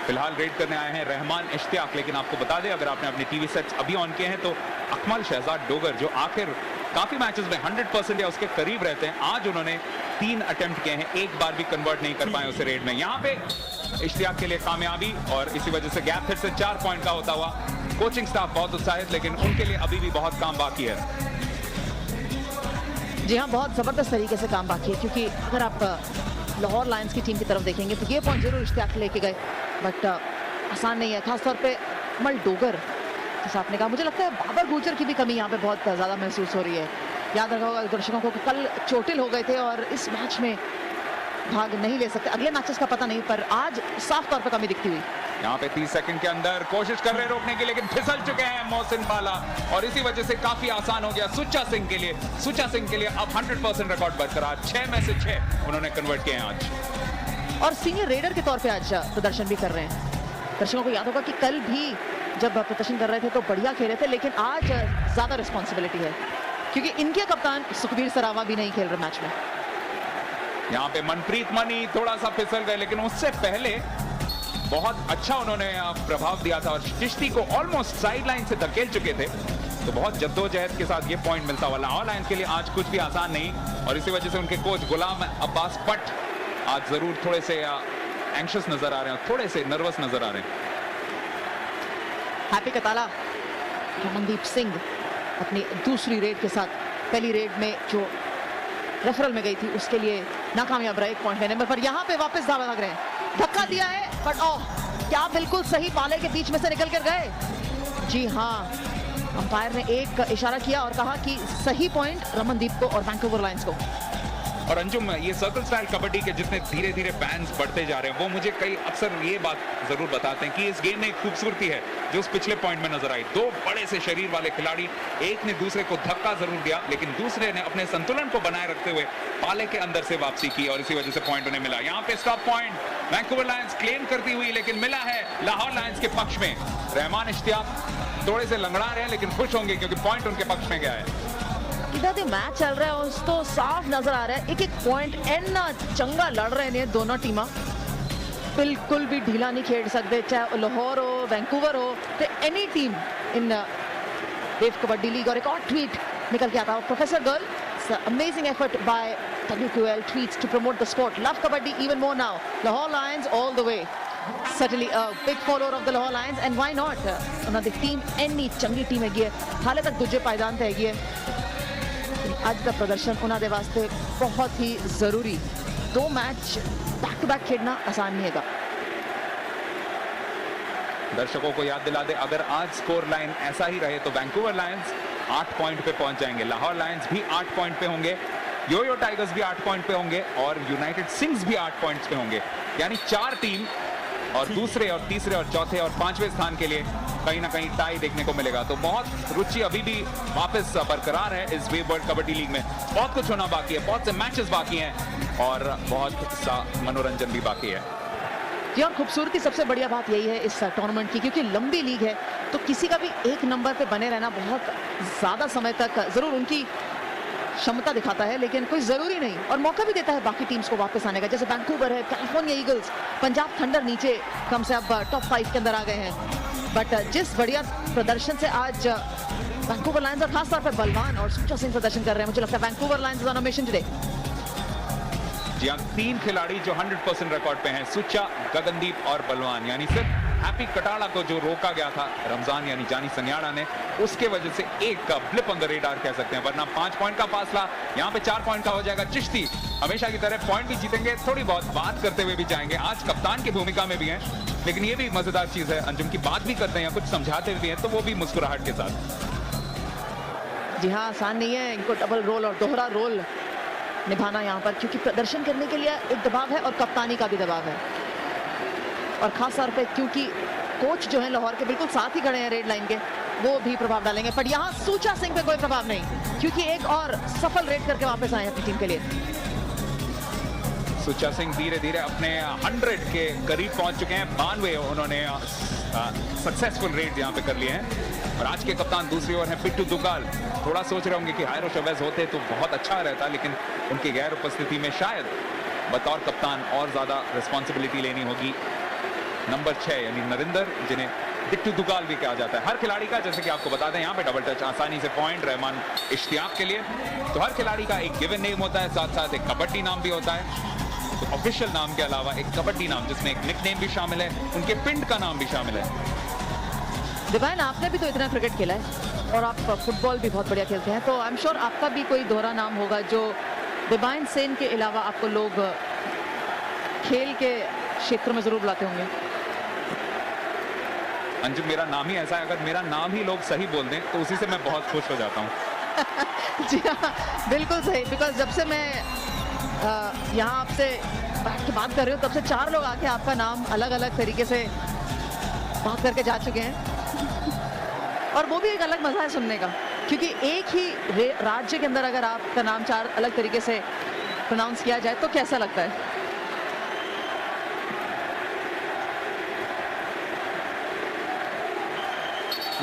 Speaker 1: फिलहाल रेड करने आए हैं रहमान इश्तियाक, लेकिन आपको बता दें अगर आपने अपने टीवी सेट्स अभी ऑन किए हैं तो अकमल शहजाद डोगर, जो आखिर काफी मैचेस में 100% या उसके करीब रहते हैं, आज उन्होंने 3 अटेम्प्ट किए हैं, एक बार भी कन्वर्ट नहीं कर पाए उसे रेड में। यहाँ पे इश्तियाक के लिए कामयाबी, और इसी वजह से गैप फिर से 4 पॉइंट का होता हुआ। कोचिंग स्टाफ बहुत उत्साहित, लेकिन उनके लिए अभी भी बहुत काम बाकी है।
Speaker 3: जी हाँ, बहुत जबरदस्त तरीके से काम बाकी है, क्योंकि अगर आप लाहौर लायंस की टीम की तरफ देखेंगे तो ये पॉइंट जरूर इश्तियाक लेके गए, बट आसान नहीं है। खासतौर पे अकमल डोगर जैसा आपने कहा, मुझे लगता है बाबर गुर्जर की भी कमी यहाँ पे बहुत ज़्यादा महसूस हो रही है। याद रखा होगा दर्शकों को कि कल चोटिल हो गए थे और इस मैच में भाग नहीं ले सकते। अगले मैचेस का पता नहीं, पर आज साफ तौर पर कमी दिखती हुई।
Speaker 1: यहाँ पे 30 सेकंड के अंदर कोशिश कर रहे हैं रोकने की, लेकिन फिसल चुके हैं मोहसिन बाला, और इसी वजह से काफी आसान हो गया सुच्चा सिंह के लिए। सुच्चा सिंह के लिए अब 100% रिकॉर्ड बरकरार, 6 में से 6 उन्होंने कन्वर्ट किए हैं आज,
Speaker 3: और सीनियर रेडर के तौर पे आज प्रदर्शन भी कर रहे हैं। दर्शकों को याद होगा कि कल भी जब प्रदर्शन कर रहे थे तो बढ़िया खेले थे, लेकिन आज ज्यादा रिस्पॉन्सिबिलिटी है, क्योंकि इनके कप्तान सुखबीर सरावा भी नहीं खेल रहे मैच में।
Speaker 1: यहाँ पे मनप्रीत मनी थोड़ा सा फिसल गए, लेकिन उससे पहले बहुत अच्छा उन्होंने प्रभाव दिया था, और चिश्ती को ऑलमोस्ट साइड लाइन से धकेल चुके थे। तो बहुत जद्दोजहद के साथ ये पॉइंट मिलता हुआ। लाहौर लायंस के लिए आज कुछ भी आसान नहीं, और इसी वजह से उनके कोच गुलाम अब्बास पट आज जरूर थोड़े से एंग्शियस नजर आ रहे हैं, थोड़े से नर्वस नजर आ रहे हैं।
Speaker 3: हैप्पी कताला, रमनदीप सिंह अपनी दूसरी रेड के साथ, पहली रेड में जो रेफरल में गई थी उसके लिए नाकामयाब रहा 1 पॉइंट लेने में, पर यहाँ पे वापस दावा लग रहे हैं। धक्का दिया है, बट ओह, क्या बिल्कुल सही पाले के बीच में से निकल कर गए। जी हाँ, अंपायर ने एक इशारा किया और कहा कि सही पॉइंट रमनदीप को और वैंकूवर लायंस को।
Speaker 1: और अंजुम, ये सर्कल स्टाइल कबड्डी के जितने धीरे धीरे फैंस बढ़ते जा रहे हैं, वो मुझे कई अक्सर ये बात जरूर बताते हैं कि इस गेम में एक खूबसूरती है जो उस पिछले पॉइंट में नजर आई। 2 बड़े से शरीर वाले खिलाड़ी, एक ने दूसरे को धक्का जरूर दिया, लेकिन दूसरे ने अपने संतुलन को बनाए रखते हुए पाले के अंदर से वापसी की, और इसी वजह से पॉइंट उन्हें मिला। यहाँ पे stop point Vancouver Lions claim करती हुई, लेकिन मिला है लाहौर लायंस के पक्ष में। रहमान इश्तियाक थोड़े से लंगड़ा रहे हैं, लेकिन खुश होंगे क्योंकि पॉइंट उनके पक्ष में गया है।
Speaker 3: इधर जो मैच चल रहा है उस तो साफ नजर आ रहा है, एक पॉइंट एना चंगा लड़ रहे हैं दोनों टीमा, बिल्कुल भी ढीला नहीं खेल सकते, चाहे लाहौर हो, वैंकूवर हो, तो any team in wave kabaddi league. और एक और ट्वीट निकल के आता है, professor girl, amazing effort bye WQL tweets to promote the sport, love kabaddi even more now, Lahore Lions all the way, certainly a big follower of the Lahore Lions, and why not, ਉਹਨਾਂ ਦੀ team ਇੰਨੀ ਚੰਗੀ team ਹੈਗੀ ਹੈ, ਹਾਲੇ ਤੱਕ ਦੂਜੇ ਪਾਇਦਾਨ ਤੇ ਹੈਗੀ ਹੈ। ਅੱਜ ਦਾ ਪ੍ਰਦਰਸ਼ਨ ਉਹਨਾਂ ਦੇ ਵਾਸਤੇ ਬਹੁਤ ਹੀ ਜ਼ਰੂਰੀ, 2 मैच बैक टू बैक खेलना आसान नहीं है।
Speaker 1: दर्शकों को याद दिला दे, अगर आज स्कोर लाइन ऐसा ही रहे तो वैंकूवर लायंस 8 पॉइंट पे पहुंच जाएंगे। लाहौर लायंस भी 8 पॉइंट पे होंगे, यो-यो टाइगर्स भी 8 पॉइंट पे होंगे और यूनाइटेड सिंग्स भी 8 पॉइंट्स पे होंगे। यानी 4 टीम और दूसरे और तीसरे और चौथे और 5वें स्थान के लिए कहीं ना कहीं टाई देखने को मिलेगा। तो बहुत रुचि अभी भी वापस बरकरार है इस वेव वर्ल्ड कबड्डी लीग में। बहुत कुछ होना बाकी है, बहुत से मैचेस बाकी हैं और बहुत सा मनोरंजन भी बाकी है।
Speaker 3: जी, और खूबसूरती सबसे बढ़िया बात यही है इस टूर्नामेंट की, क्योंकि लंबी लीग है तो किसी का भी एक नंबर पे बने रहना बहुत ज्यादा समय तक जरूर उनकी क्षमता दिखाता है, लेकिन कोई जरूरी नहीं, और मौका भी देता है बाकी टीम्स को वापस आने का। जैसे वैंकूवर है, कैलिफोर्निया ईगल्स, पंजाब थंडर नीचे कम से अब टॉप 5 के अंदर आ गए हैं। बट जिस बढ़िया प्रदर्शन से आज वैंकूवर लायंस और खासतौर पर बलवान और सुचा सिंह प्रदर्शन कर रहे हैं, मुझे लगता है Vancouver Lions is on a mission today.
Speaker 1: जी हाँ, 3 खिलाड़ी जो 100% रिकॉर्ड पे हैं, सुचा, गगनदीप और बलवान। यानी सिर्फ हैप्पी कटाड़ा को जो रोका गया था रमजान यानी जानी संयाड़ा ने, उसके वजह से एक का ब्लिप ऑन द रेडार कह सकते हैं, वरना 5 पॉइंट का फासला यहाँ पे 4 पॉइंट का हो जाएगा। चिश्ती हमेशा की तरह पॉइंट भी जीतेंगे, थोड़ी बहुत बात करते हुए भी जाएंगे। आज कप्तान की भूमिका में भी हैं, लेकिन ये भी मजेदार चीज है, अंजुम की बात भी करते हैं या कुछ समझाते भी हैं तो वो भी मुस्कुराहट के साथ।
Speaker 3: जी हाँ, आसान नहीं है इनको डबल रोल और दोहरा रोल निभाना यहाँ पर, क्योंकि प्रदर्शन करने के लिए एक दबाव है और कप्तानी का भी दबाव है, और खास तौर पे क्योंकि कोच जो है लाहौर के बिल्कुल साथ ही खड़े हैं रेड लाइन के, वो भी प्रभाव डालेंगे। पर यहाँ सुचा सिंह पे कोई प्रभाव नहीं, क्योंकि एक और सफल रेड करके वापस आए अपनी टीम के लिए।
Speaker 1: सुचा सिंह धीरे धीरे अपने 100 के करीब पहुंच चुके हैं। 92 उन्होंने सक्सेसफुल रेड यहाँ पे कर लिए हैं। और आज के कप्तान दूसरी ओर हैं पिट्टू दुग्गल। थोड़ा सोच रहे होंगे कि हायरो शवेज होते तो बहुत अच्छा रहता, लेकिन उनकी गैर उपस्थिति में शायद बतौर कप्तान और ज्यादा रिस्पॉन्सिबिलिटी लेनी होगी नंबर 6 यानी नरिंदर, जिन्हें पिट्टू दुग्गल भी कहा जाता है। हर खिलाड़ी का, जैसे कि आपको बता दें, यहाँ पे डबल टच आसानी से पॉइंट रहमान इश्तियाक के लिए। तो हर खिलाड़ी का एक गिवन नेम होता है, साथ साथ एक कबड्डी नाम भी होता है। तो ऑफिशियल नाम के अलावा एक कबड्डी नाम जिसमें एक निकनेम भी शामिल है, उनके पिंड का नाम भी शामिल है।
Speaker 3: दिवान, आपने भी तो इतना क्रिकेट खेला है और आप फुटबॉल भी बहुत बढ़िया खेलते हैं, तो आई एम श्योर आपका भी कोई दोहरा नाम होगा जो दिवान सेन के अलावा आपको लोग खेल के क्षेत्र में जरूर बुलाते होंगे।
Speaker 1: अंजुम, मेरा नाम ही ऐसा है, अगर मेरा नाम ही लोग सही बोल दें तो उसी से मैं बहुत खुश हो जाता हूँ।
Speaker 3: जी हाँ, बिल्कुल सही, बिकॉज जब से मैं यहाँ आपसे बैठ के बात कर रही हूँ तब से 4 लोग आके आपका नाम अलग अलग तरीके से बात करके जा चुके हैं, और वो भी एक अलग मजा है सुनने का, क्योंकि एक ही राज्य के अंदर अगर आपका नाम 4 अलग तरीके से प्रोनाउंस किया जाए तो कैसा लगता है।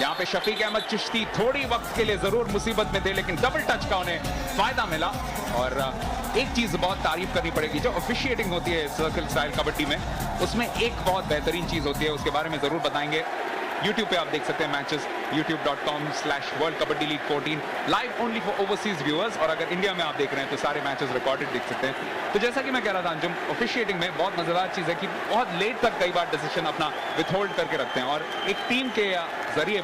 Speaker 1: यहाँ पे शफीक अहमद चिश्ती थोड़ी वक्त के लिए जरूर मुसीबत में थे, लेकिन डबल टच का उन्हें फायदा मिला। और एक चीज बहुत तारीफ करनी पड़ेगी, जो ऑफिशिएटिंग होती है सर्कल स्टाइल कबड्डी में, उसमें एक बहुत बेहतरीन चीज होती है, उसके बारे में जरूर बताएंगे। YouTube पे आप देख सकते हैं matches, youtube.com/World Kabaddi League 14, live only for overseas viewers. और अगर इंडिया में आप देख रहे हैं तो सारे मैचेस रिकॉर्डेड देख सकते हैं। तो जैसा कि मैं कह रहा था अंजुम, ऑफिशिएटिंग में बहुत मजेदार चीज है कि बहुत लेट तक कई बार डिसीजन अपना विथहोल्ड करके रखते हैं, और एक टीम के जरिए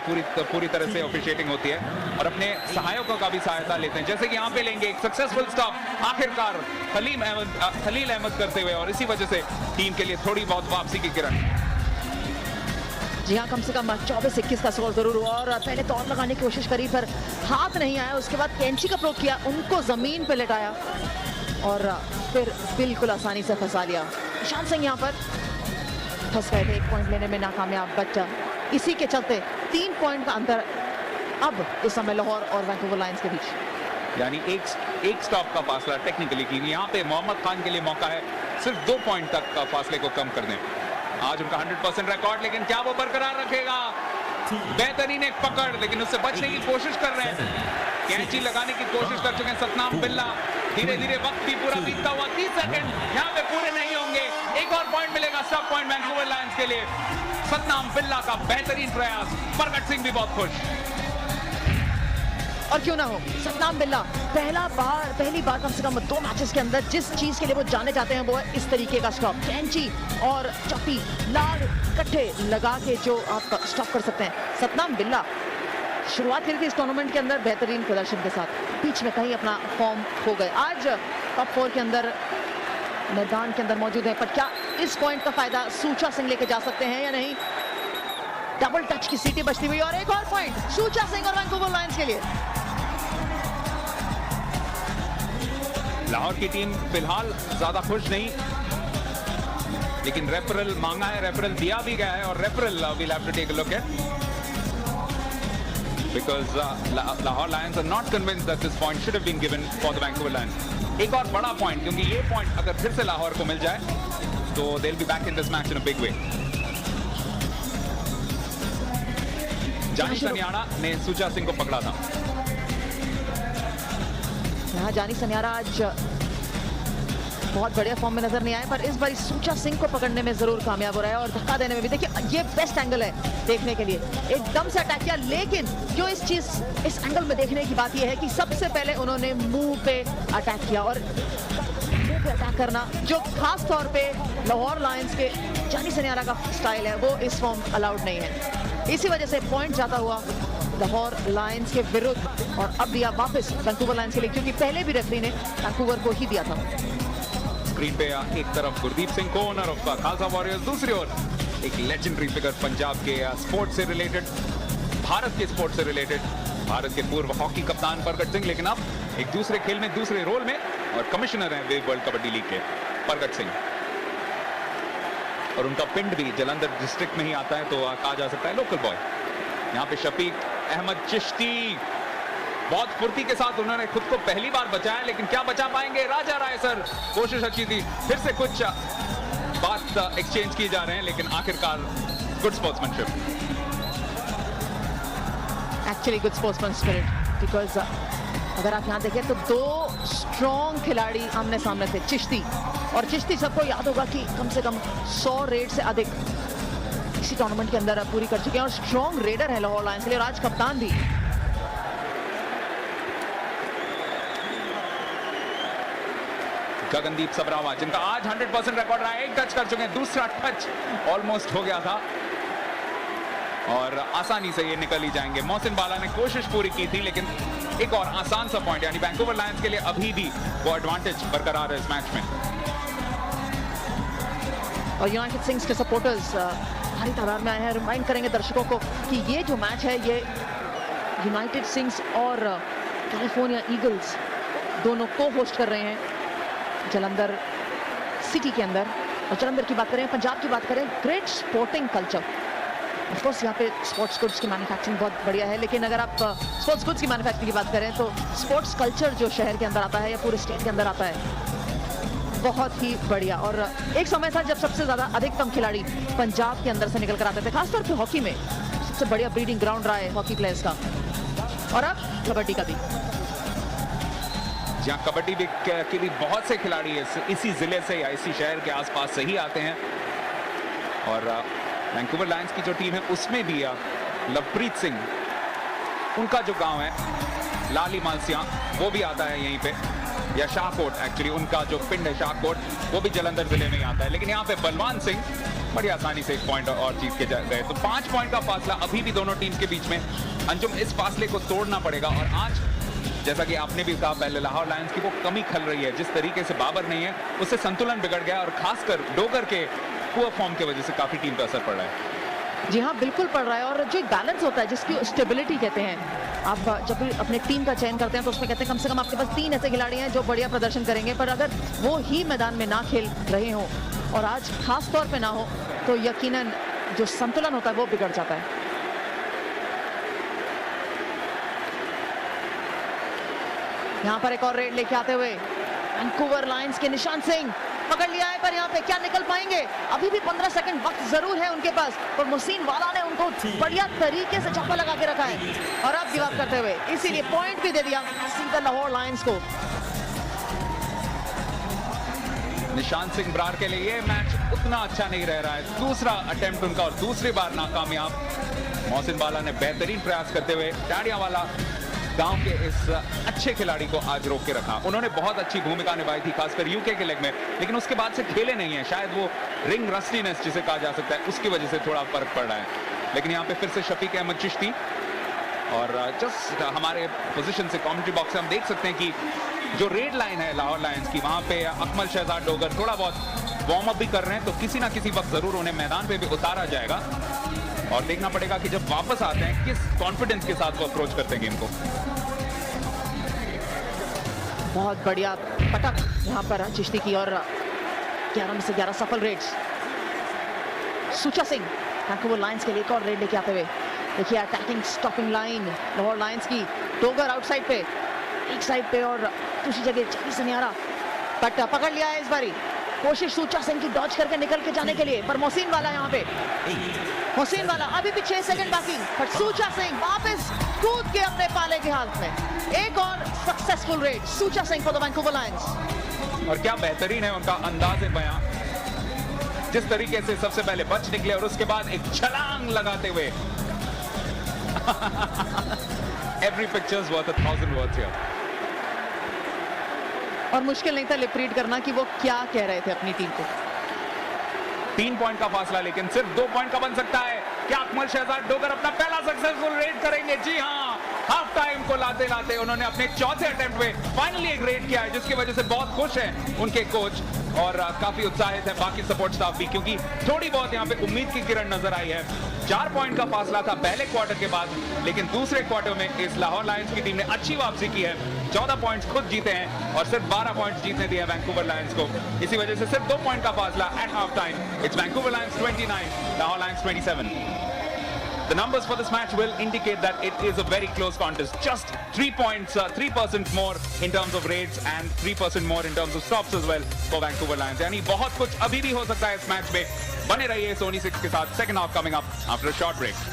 Speaker 1: पूरी तरह से ऑफिशिएटिंग होती है, और अपने सहायकों का भी सहायता लेते हैं। जैसे कि यहाँ पे लेंगे एक सक्सेसफुल स्टॉप आखिरकार खलील अहमद करते हुए, और इसी वजह से टीम के लिए थोड़ी बहुत वापसी की किरण।
Speaker 3: जी हाँ, कम से कम 24-21 का स्कोर जरूर हुआ, और पहले तौर लगाने की कोशिश करी पर हाथ नहीं आया, उसके बाद कैंची का प्रयोग किया, उनको जमीन पे लेटाया और फिर बिल्कुल आसानी से फंसा लिया। ईशान सिंह यहाँ पर फंस गए थे, 1 पॉइंट लेने में नाकामयाब, बट इसी के चलते 3 पॉइंट का अंतर अब इस समय लाहौर और वैंकूवर लायंस के बीच।
Speaker 1: यानी एक स्टॉप का फासला टेक्निकली की यहाँ पे मोहम्मद खान के लिए मौका है सिर्फ 2 पॉइंट तक का फासले को कम कर दें। आज उनका 100% रिकॉर्ड, लेकिन क्या वो बरकरार रखेगा? बेहतरीन एक पकड़, लेकिन उससे बचने की कोशिश कर रहे हैं, कैंची लगाने की कोशिश कर चुके हैं सतनाम बिल्ला। धीरे धीरे वक्त भी पूरा बीतता हुआ, 30 सेकंड यहाँ पे पूरे नहीं होंगे, एक और पॉइंट मिलेगा, स्टॉप पॉइंट वैंकूवर लायंस के लिए। सतनाम बिल्ला का बेहतरीन प्रयास, प्रगट सिंह भी बहुत खुश।
Speaker 3: और क्यों ना हो, सतनाम बिल्ला पहली बार कम से कम 2 मैचेस के अंदर जिस चीज के लिए वो जाने जाते हैं वो है इस तरीके का स्टॉप, कैंची और चप्पी लाल कट्ठे लगा के जो आप स्टॉप कर सकते हैं। सतनाम बिल्ला शुरुआत करी थी इस टूर्नामेंट के अंदर बेहतरीन प्रदर्शन के साथ, बीच में कहीं अपना फॉर्म खो गए। आज टॉप 4 के अंदर मैदान के अंदर मौजूद है, पर क्या इस पॉइंट का फायदा सुचा सिंह लेके जा सकते हैं या नहीं? डबल टच की सीटी बजती हुई और एक और पॉइंट सूचा सिंह और वैंकूवर लायंस के लिए।
Speaker 1: लाहौर की टीम फिलहाल ज्यादा खुश नहीं, लेकिन रेफरल मांगा है, रेफरल दिया भी गया है और referral will have to take a look at, because Lahore Lions are not convinced that this point should have been given for the Vancouver Lions. एक और बड़ा पॉइंट, क्योंकि ये पॉइंट अगर फिर से लाहौर को मिल जाए तो they'll be back in this match in a big way. जानी सनियाड़ा ने सूचा सिंह को पकड़ा था।
Speaker 3: यहाँ जानी सनियाड़ा आज बहुत बढ़िया फॉर्म में नजर नहीं आए, पर इस बार सूचा सिंह को पकड़ने में जरूर कामयाब हो रहा है और धक्का देने में भी। देखिए ये बेस्ट एंगल है देखने के लिए, एकदम से अटैक किया, लेकिन जो इस एंगल में देखने की बात यह है कि सबसे पहले उन्होंने मुंह पे अटैक किया और मुंह पे अटैक करना जो खास तौर पे लाहौर लायंस के जानी सनियाड़ा का स्टाइल है, वो इस फॉर्म अलाउड नहीं है। इसी वजह से पॉइंट जाता हुआ लाहौर लायंस के विरुद्ध और अब दिया वापस वैंकूवर लायंस के लिए, क्योंकि पहले भी रेफरी ने वैंकूवर को ही दिया था।
Speaker 1: स्क्रीन पे एक तरफ गुरदीप सिंह को, ओनर ऑफ खालसा वॉरियर्स, दूसरी ओर एक लेजेंडरी फिगर पंजाब के स्पोर्ट से रिलेटेड, भारत के स्पोर्ट से रिलेटेड, भारत के पूर्व हॉकी कप्तान प्रगट सिंह, लेकिन अब एक दूसरे खेल में दूसरे रोल में और कमिश्नर हैं वेव वर्ल्ड कबड्डी लीग के प्रगट सिंह, और उनका पिंड भी जालंधर डिस्ट्रिक्ट में ही आता है, तो कहा जा सकता है लोकल बॉय। यहाँ पे शफीक अहमद चिश्ती बहुत फुर्ती के साथ उन्होंने खुद को पहली बार बचाया, लेकिन क्या बचा पाएंगे? राजा राय सर, कोशिश अच्छी थी, फिर से कुछ बात एक्सचेंज की जा रहे हैं, लेकिन आखिरकार good sportsmanship,
Speaker 3: actually good sportsman spirit, because अगर आप यहाँ देखें तो दो स्ट्रॉन्ग खिलाड़ी आमने सामने थे, चिश्ती और चिश्ती सबको याद होगा कि कम से कम 100 रेड से अधिक इसी टूर्नामेंट के अंदर पूरी कर चुके हैं और स्ट्रॉन्ग रेडर है लाहौर लायंस के लिए और आज कप्तान भी।
Speaker 1: गगनदीप सबरावा, जिनका आज 100% रिकॉर्ड रहा है, एक टच कर चुके हैं, दूसरा टच ऑलमोस्ट हो गया था और आसानी से ये निकल ही जाएंगे। मोहसिन बाला ने कोशिश पूरी की थी, लेकिन एक और आसान सा पॉइंट, यानी वैंकूवर लायंस के लिए अभी भी वो एडवांटेज बरकरार है इस मैच में।
Speaker 3: और यूनाइटेड सिंग्स के सपोर्टर्स भारी तादाद में आए हैं। रिमाइंड करेंगे दर्शकों को कि ये जो मैच है ये यूनाइटेड सिंग्स और कैलिफोर्निया ईगल्स दोनों को होस्ट कर रहे हैं जालंधर सिटी के अंदर। और जालंधर की बात करें, पंजाब की बात करें, great sporting culture. Of course यहाँ पे स्पोर्ट्स गुड्स की मैन्युफैक्चरिंग बहुत बढ़िया है, लेकिन अगर आप स्पोर्ट्स गुड्स की मैन्युफैक्चरिंग की बात करें तो स्पोर्ट्स कल्चर जो शहर के अंदर आता है या पूरे स्टेट के अंदर आता है, बहुत ही बढ़िया। और एक समय था जब सबसे ज्यादा अधिकतम खिलाड़ी पंजाब के अंदर से निकल कर आते थे, खासतौर पर हॉकी में सबसे बढ़िया ब्रीडिंग ग्राउंड रहा है हॉकी प्लेयर्स का, और अब कबड्डी का भी।
Speaker 1: जहाँ कबड्डी के भी बहुत से खिलाड़ी इसी जिले से या इसी शहर के आसपास से ही आते हैं, और वैंकूवर लायंस की जो टीम है उसमें भी लवप्रीत सिंह, उनका जो गांव है लाली मालसिया, वो भी आता है यहीं पे, या शाहकोट, एक्चुअली उनका जो पिंड है शाहकोट, वो भी जालंधर जिले में ही आता है। लेकिन यहाँ पे बलवान सिंह बड़ी आसानी से एक पॉइंट और जीत के गए। तो 5 पॉइंट का फासला अभी भी दोनों टीम के बीच में। अंजुम, इस फासले को तोड़ना पड़ेगा, और आज जैसा कि आपने भी कहा पहले, लाहौर लायंस की वो कमी खल रही है, जिस तरीके से बाबर नहीं है उससे संतुलन बिगड़ गया, और खासकर डोगर के पुअर फॉर्म की वजह से काफी टीम पर असर पड़ रहा है।
Speaker 3: जी हाँ, बिल्कुल पड़ रहा है। और जो बैलेंस होता है, जिसकी स्टेबिलिटी कहते हैं, आप जब भी अपने टीम का चयन करते हैं तो उसमें कहते हैं कम से कम आपके पास 3 ऐसे खिलाड़ी हैं जो बढ़िया प्रदर्शन करेंगे, पर अगर वो ही मैदान में ना खेल रहे हो और आज खास तौर पे ना हो, तो यकीनन जो संतुलन होता है वो बिगड़ जाता है। यहाँ पर एक और रेड लेके आते हुए वैंकूवर लायंस के निशान सिंह पकड़ लिया है, पर यहाँ पे क्या निकल पाएंगे? अभी भी 15 सेकंड वक्त जरूर है उनके पास, पर मोहसिन वाला ने उनको बढ़िया तरीके से छापा लगा के रखा है और अब गिव अप करते हुए इसीलिए पॉइंट भी दे दिया सीधा लाहौर लायंस को।
Speaker 1: निशान सिंह ब्रार के लिए ये मैच उतना अच्छा नहीं रह रहा है। दूसरा अटेम्प्ट उनका और दूसरी बार नाकामयाब। मोहसिन बाला ने बेहतरीन प्रयास करते हुए टाड़ियावाला गांव के इस अच्छे खिलाड़ी को आज रोक के रखा। उन्होंने बहुत अच्छी भूमिका निभाई थी, खासकर यूके के लेग में, लेकिन उसके बाद से खेले नहीं है। शायद वो रिंग रस्टीनेस जिसे कहा जा सकता है, उसकी वजह से थोड़ा फर्क पड़ रहा है। लेकिन यहाँ पे फिर से शफीक अहमद चिश्ती, और जस्ट हमारे पोजीशन से कमेंट्री बॉक्स से हम देख सकते हैं कि जो रेड लाइन है लाहौर लायंस की, वहां पे अकमल शहजाद डोगर थोड़ा बहुत वार्म अप भी कर रहे हैं, तो किसी ना किसी वक्त जरूर उन्हें मैदान पे भी उतारा जाएगा। और देखना पड़ेगा कि जब वापस आते हैं किस कॉन्फिडेंस के साथ वो अप्रोच करते हैं गेम को।
Speaker 3: बहुत बढ़िया पटक यहाँ पर चिश्ती की और 11 में से 11 सफल रेड्स। सुचा सिंह वैंकूवर लायंस के लिए एक और रेड लेके आते हुए। देखिए attacking stopping line Lahore Lions की। डोगर आउटसाइड पे, एक साइड पे और दूसरी जगह चाबी से नहीं आ रहा, बट पकड़ लिया है इस बारी। कोशिश सुचा सिंह की डॉज करके निकल के जाने के लिए, पर मोहसिन वाला यहाँ पे। मोहसिन वाला अभी भी 6 सेकंड बाकी, बट सुचा सिंह वापस कूद के अपने पाले के हाथ में। एक और successful red Sucha Singh for the Vancouver Lions.
Speaker 1: और क्या बेहतरीन है उनका अंदाज़ बयां, जिस तरीके से सबसे पहले बच निकले और उसके बाद एक छलांग लगाते हुए। Every picture is worth 1,000 words here.
Speaker 3: और मुश्किल नहीं था लिप रीड करना कि वो क्या कह रहे थे अपनी टीम को।
Speaker 1: 3 पॉइंट का फासला, लेकिन सिर्फ 2 पॉइंट का बन सकता है। क्या अकमल शहजाद डोगर अपना पहला सक्सेसफुल रेड करेंगे? जी हाँ, हाफ टाइम को लाते लाते उन्होंने अपने चौथे अटेम्प्ट में फाइनली एक रेड किया है, जिसकी वजह से बहुत खुश हैं उनके कोच और काफी उत्साहित है बाकी सपोर्ट स्टाफ भी, क्योंकि थोड़ी बहुत यहाँ पे उम्मीद की किरण नजर आई है। 4 पॉइंट का फासला था पहले क्वार्टर के बाद, लेकिन दूसरे क्वार्टर में इस लाहौर लायंस की टीम ने अच्छी वापसी की है। 14 पॉइंट्स खुद जीते हैं और सिर्फ 12 पॉइंट्स जीतने दिए वैंकूवर लायंस को। इसी वजह से सिर्फ 2 पॉइंट का फासला at half time. It's Vancouver Lions 29, Lahore Lions 27. The numbers for this match will indicate that it is a very close contest. Just 3 points, 3% more in terms of raids and 3% more in terms of stops as well for Vancouver Lions. यानी बहुत कुछ अभी भी हो सकता है इस match में। बने रहिए सोनी 6 के साथ। Second half coming up after a short break.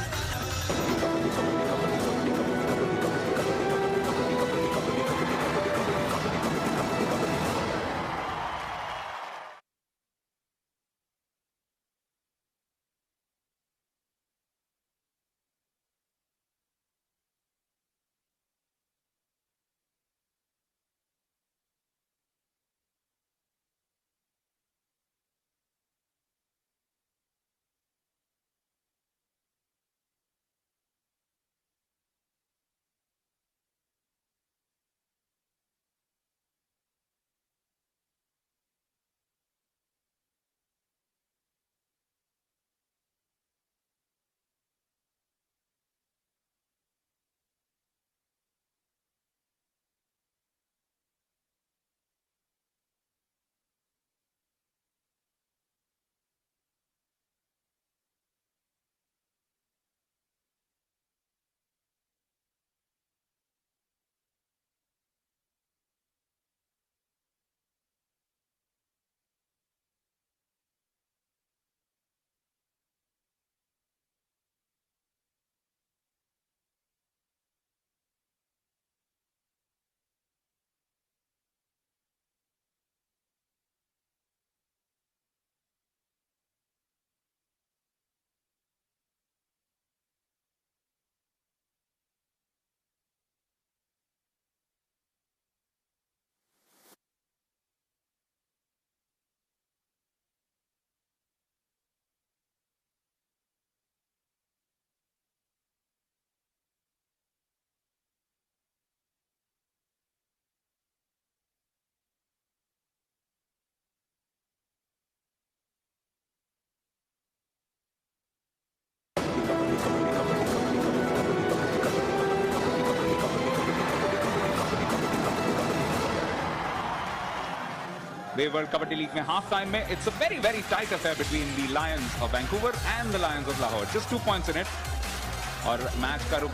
Speaker 1: Way world kabaddi league में हाफ टाइम में it's a very very tight affair between the Lions of Vancouver and the Lions of Lahore. Just 2 points in it और match का रुख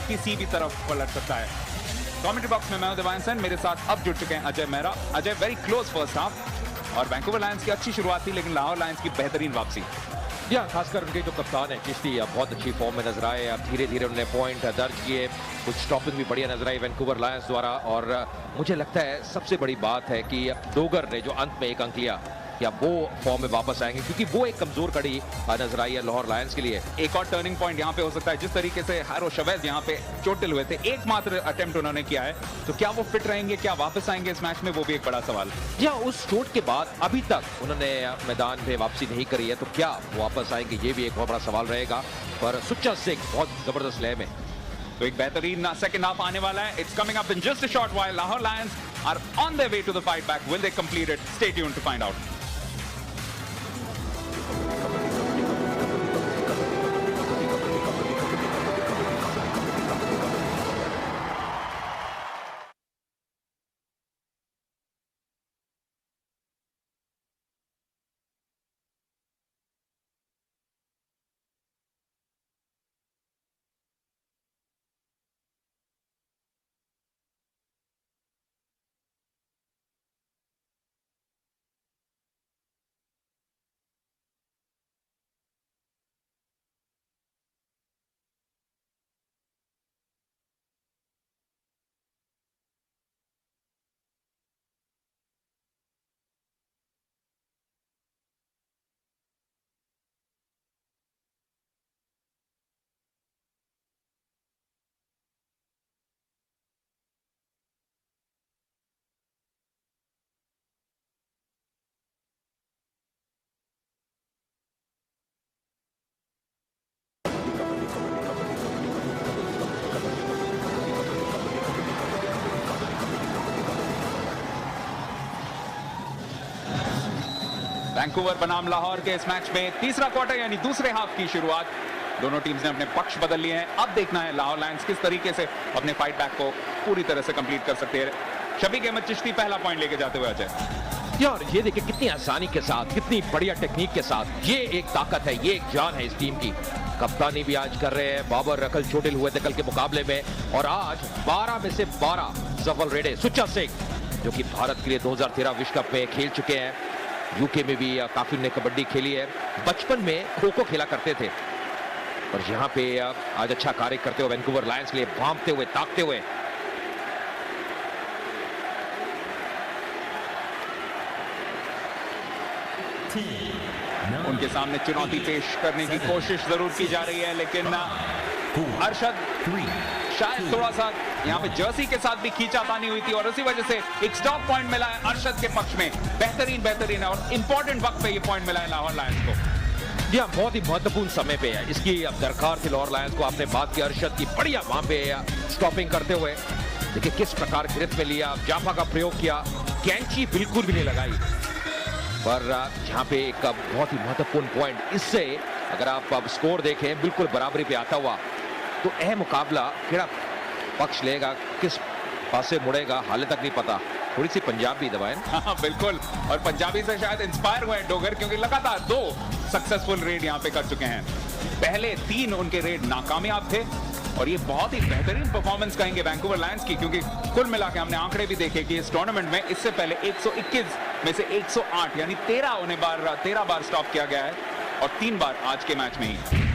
Speaker 1: किसी भी तरफ पलट सकता है। कमेंट्री बॉक्स में मैं दिवान सेन, मेरे साथ अब जुड़ चुके हैं Ajay Mehra. Ajay, very close first half और वैंकूवर लायंस की अच्छी शुरुआत थी, लेकिन लाहौर लायंस की बेहतरीन वापसी।
Speaker 2: या खासकर उनके जो कप्तान है चिश्ती अब बहुत अच्छी फॉर्म में नजर आए। अब धीरे धीरे उन्होंने पॉइंट दर्ज किए, कुछ स्टॉपिंग भी बढ़िया नजर आई वैंकूवर लायंस द्वारा। और मुझे लगता है सबसे बड़ी बात है कि डोगर ने जो अंत में एक अंक लिया, क्या वो फॉर्म में वापस आएंगे, क्योंकि वो एक कमजोर कड़ी नजर आई है लाहौर लायंस के लिए।
Speaker 1: एक और टर्निंग पॉइंट यहाँ पे हो सकता है, जिस तरीके से हैरो शवेज यहाँ पे चोटिल हुए थे, एकमात्र अटेम्प्ट उन्होंने किया है, तो क्या वो फिट रहेंगे, क्या वापस आएंगे इस मैच में, वो भी एक बड़ा सवाल।
Speaker 2: या उस चोट के बाद अभी तक उन्होंने मैदान में वापसी नहीं करी है, तो क्या वापस आएंगे, ये भी एक बहुत बड़ा सवाल रहेगा। पर सुच्चा सिंह बहुत जबरदस्त लय में,
Speaker 1: तो एक बेहतरीन सेकंड हाफ आने वाला है। It's coming up in just a short while. Lahore Lions are on their way to the fight back. Will they complete it? Stay tuned to find out. Vancouver बनाम लाहौर के इस मैच में तीसरा क्वार्टर यानी दूसरे हाफ की शुरुआत। दोनों टीम्स ने अपने पक्ष बदल लिए हैं। अब देखना है लाहौर लायंस किस तरीके से अपने फाइट बैक को पूरी तरह से कंप्लीट कर सकते हैं। शफीक अहमद चिश्ती पहला पॉइंट लेके जाते हुए अजय।
Speaker 2: यार ये देखिए कितनी आसानी के साथ, कितनी बढ़िया टेक्निक के साथ, ये एक ताकत है, ये एक जान है इस टीम की। कप्तानी भी आज कर रहे हैं। बाबर रकल चोटिल हुए थे कल के मुकाबले में और आज 12 में से 12 सफल रेडे। सुच्चा सिंह जो कि भारत के लिए 2013 विश्व कप में खेल चुके हैं, यूके में भी काफी ने कबड्डी खेली है, बचपन में खो खो खेला करते थे और यहाँ पे आज अच्छा कार्य करते हुए वैंकूवर लायंस के लिए भांपते हुए, ताकते हुए।
Speaker 1: उनके सामने चुनौती पेश करने की कोशिश जरूर की जा रही है, लेकिन अरशद शायद थोड़ा सा यहाँ पे जर्सी के साथ भी खींचातानी हुई थी और उसी वजह से एक स्टॉप पॉइंट मिला है अरशद के पक्ष में। बेहतरीन है और इंपॉर्टेंट वक्त पे ये पॉइंट मिला है लाहौर लायंस को।
Speaker 2: यह बहुत ही महत्वपूर्ण समय पे है, इसकी अब दरकार थी लाहौर लायंस को। आपने बात की अरशद की, बढ़िया वहां पे स्टॉपिंग करते हुए देखिए किस प्रकार गिरफ्त में लिया, जाफा का प्रयोग किया, कैंची बिल्कुल भी नहीं लगाई। पर यहाँ पे एक बहुत ही महत्वपूर्ण पॉइंट, इससे अगर आप अब स्कोर देखें बिल्कुल बराबरी पे आता हुआ तो यह मुकाबला केड़ा पक्ष लेगा, किस पासे मुड़ेगा हाले तक नहीं पता। थोड़ी सी पंजाबी दबाएं।
Speaker 1: हाँ बिल्कुल, और पंजाबी से शायद इंस्पायर हुए डोगर, क्योंकि लगातार 2 सक्सेसफुल रेड यहाँ पे कर चुके हैं। पहले 3 उनके रेड नाकामयाब थे और ये बहुत ही बेहतरीन परफॉर्मेंस कहेंगे वैंकूवर लायंस की, क्योंकि कुल मिला के हमने आंकड़े भी देखे कि इस टूर्नामेंट में इससे पहले 121 में से 108 यानी 13 बार स्टॉप किया गया है और 3 बार आज के मैच में ही।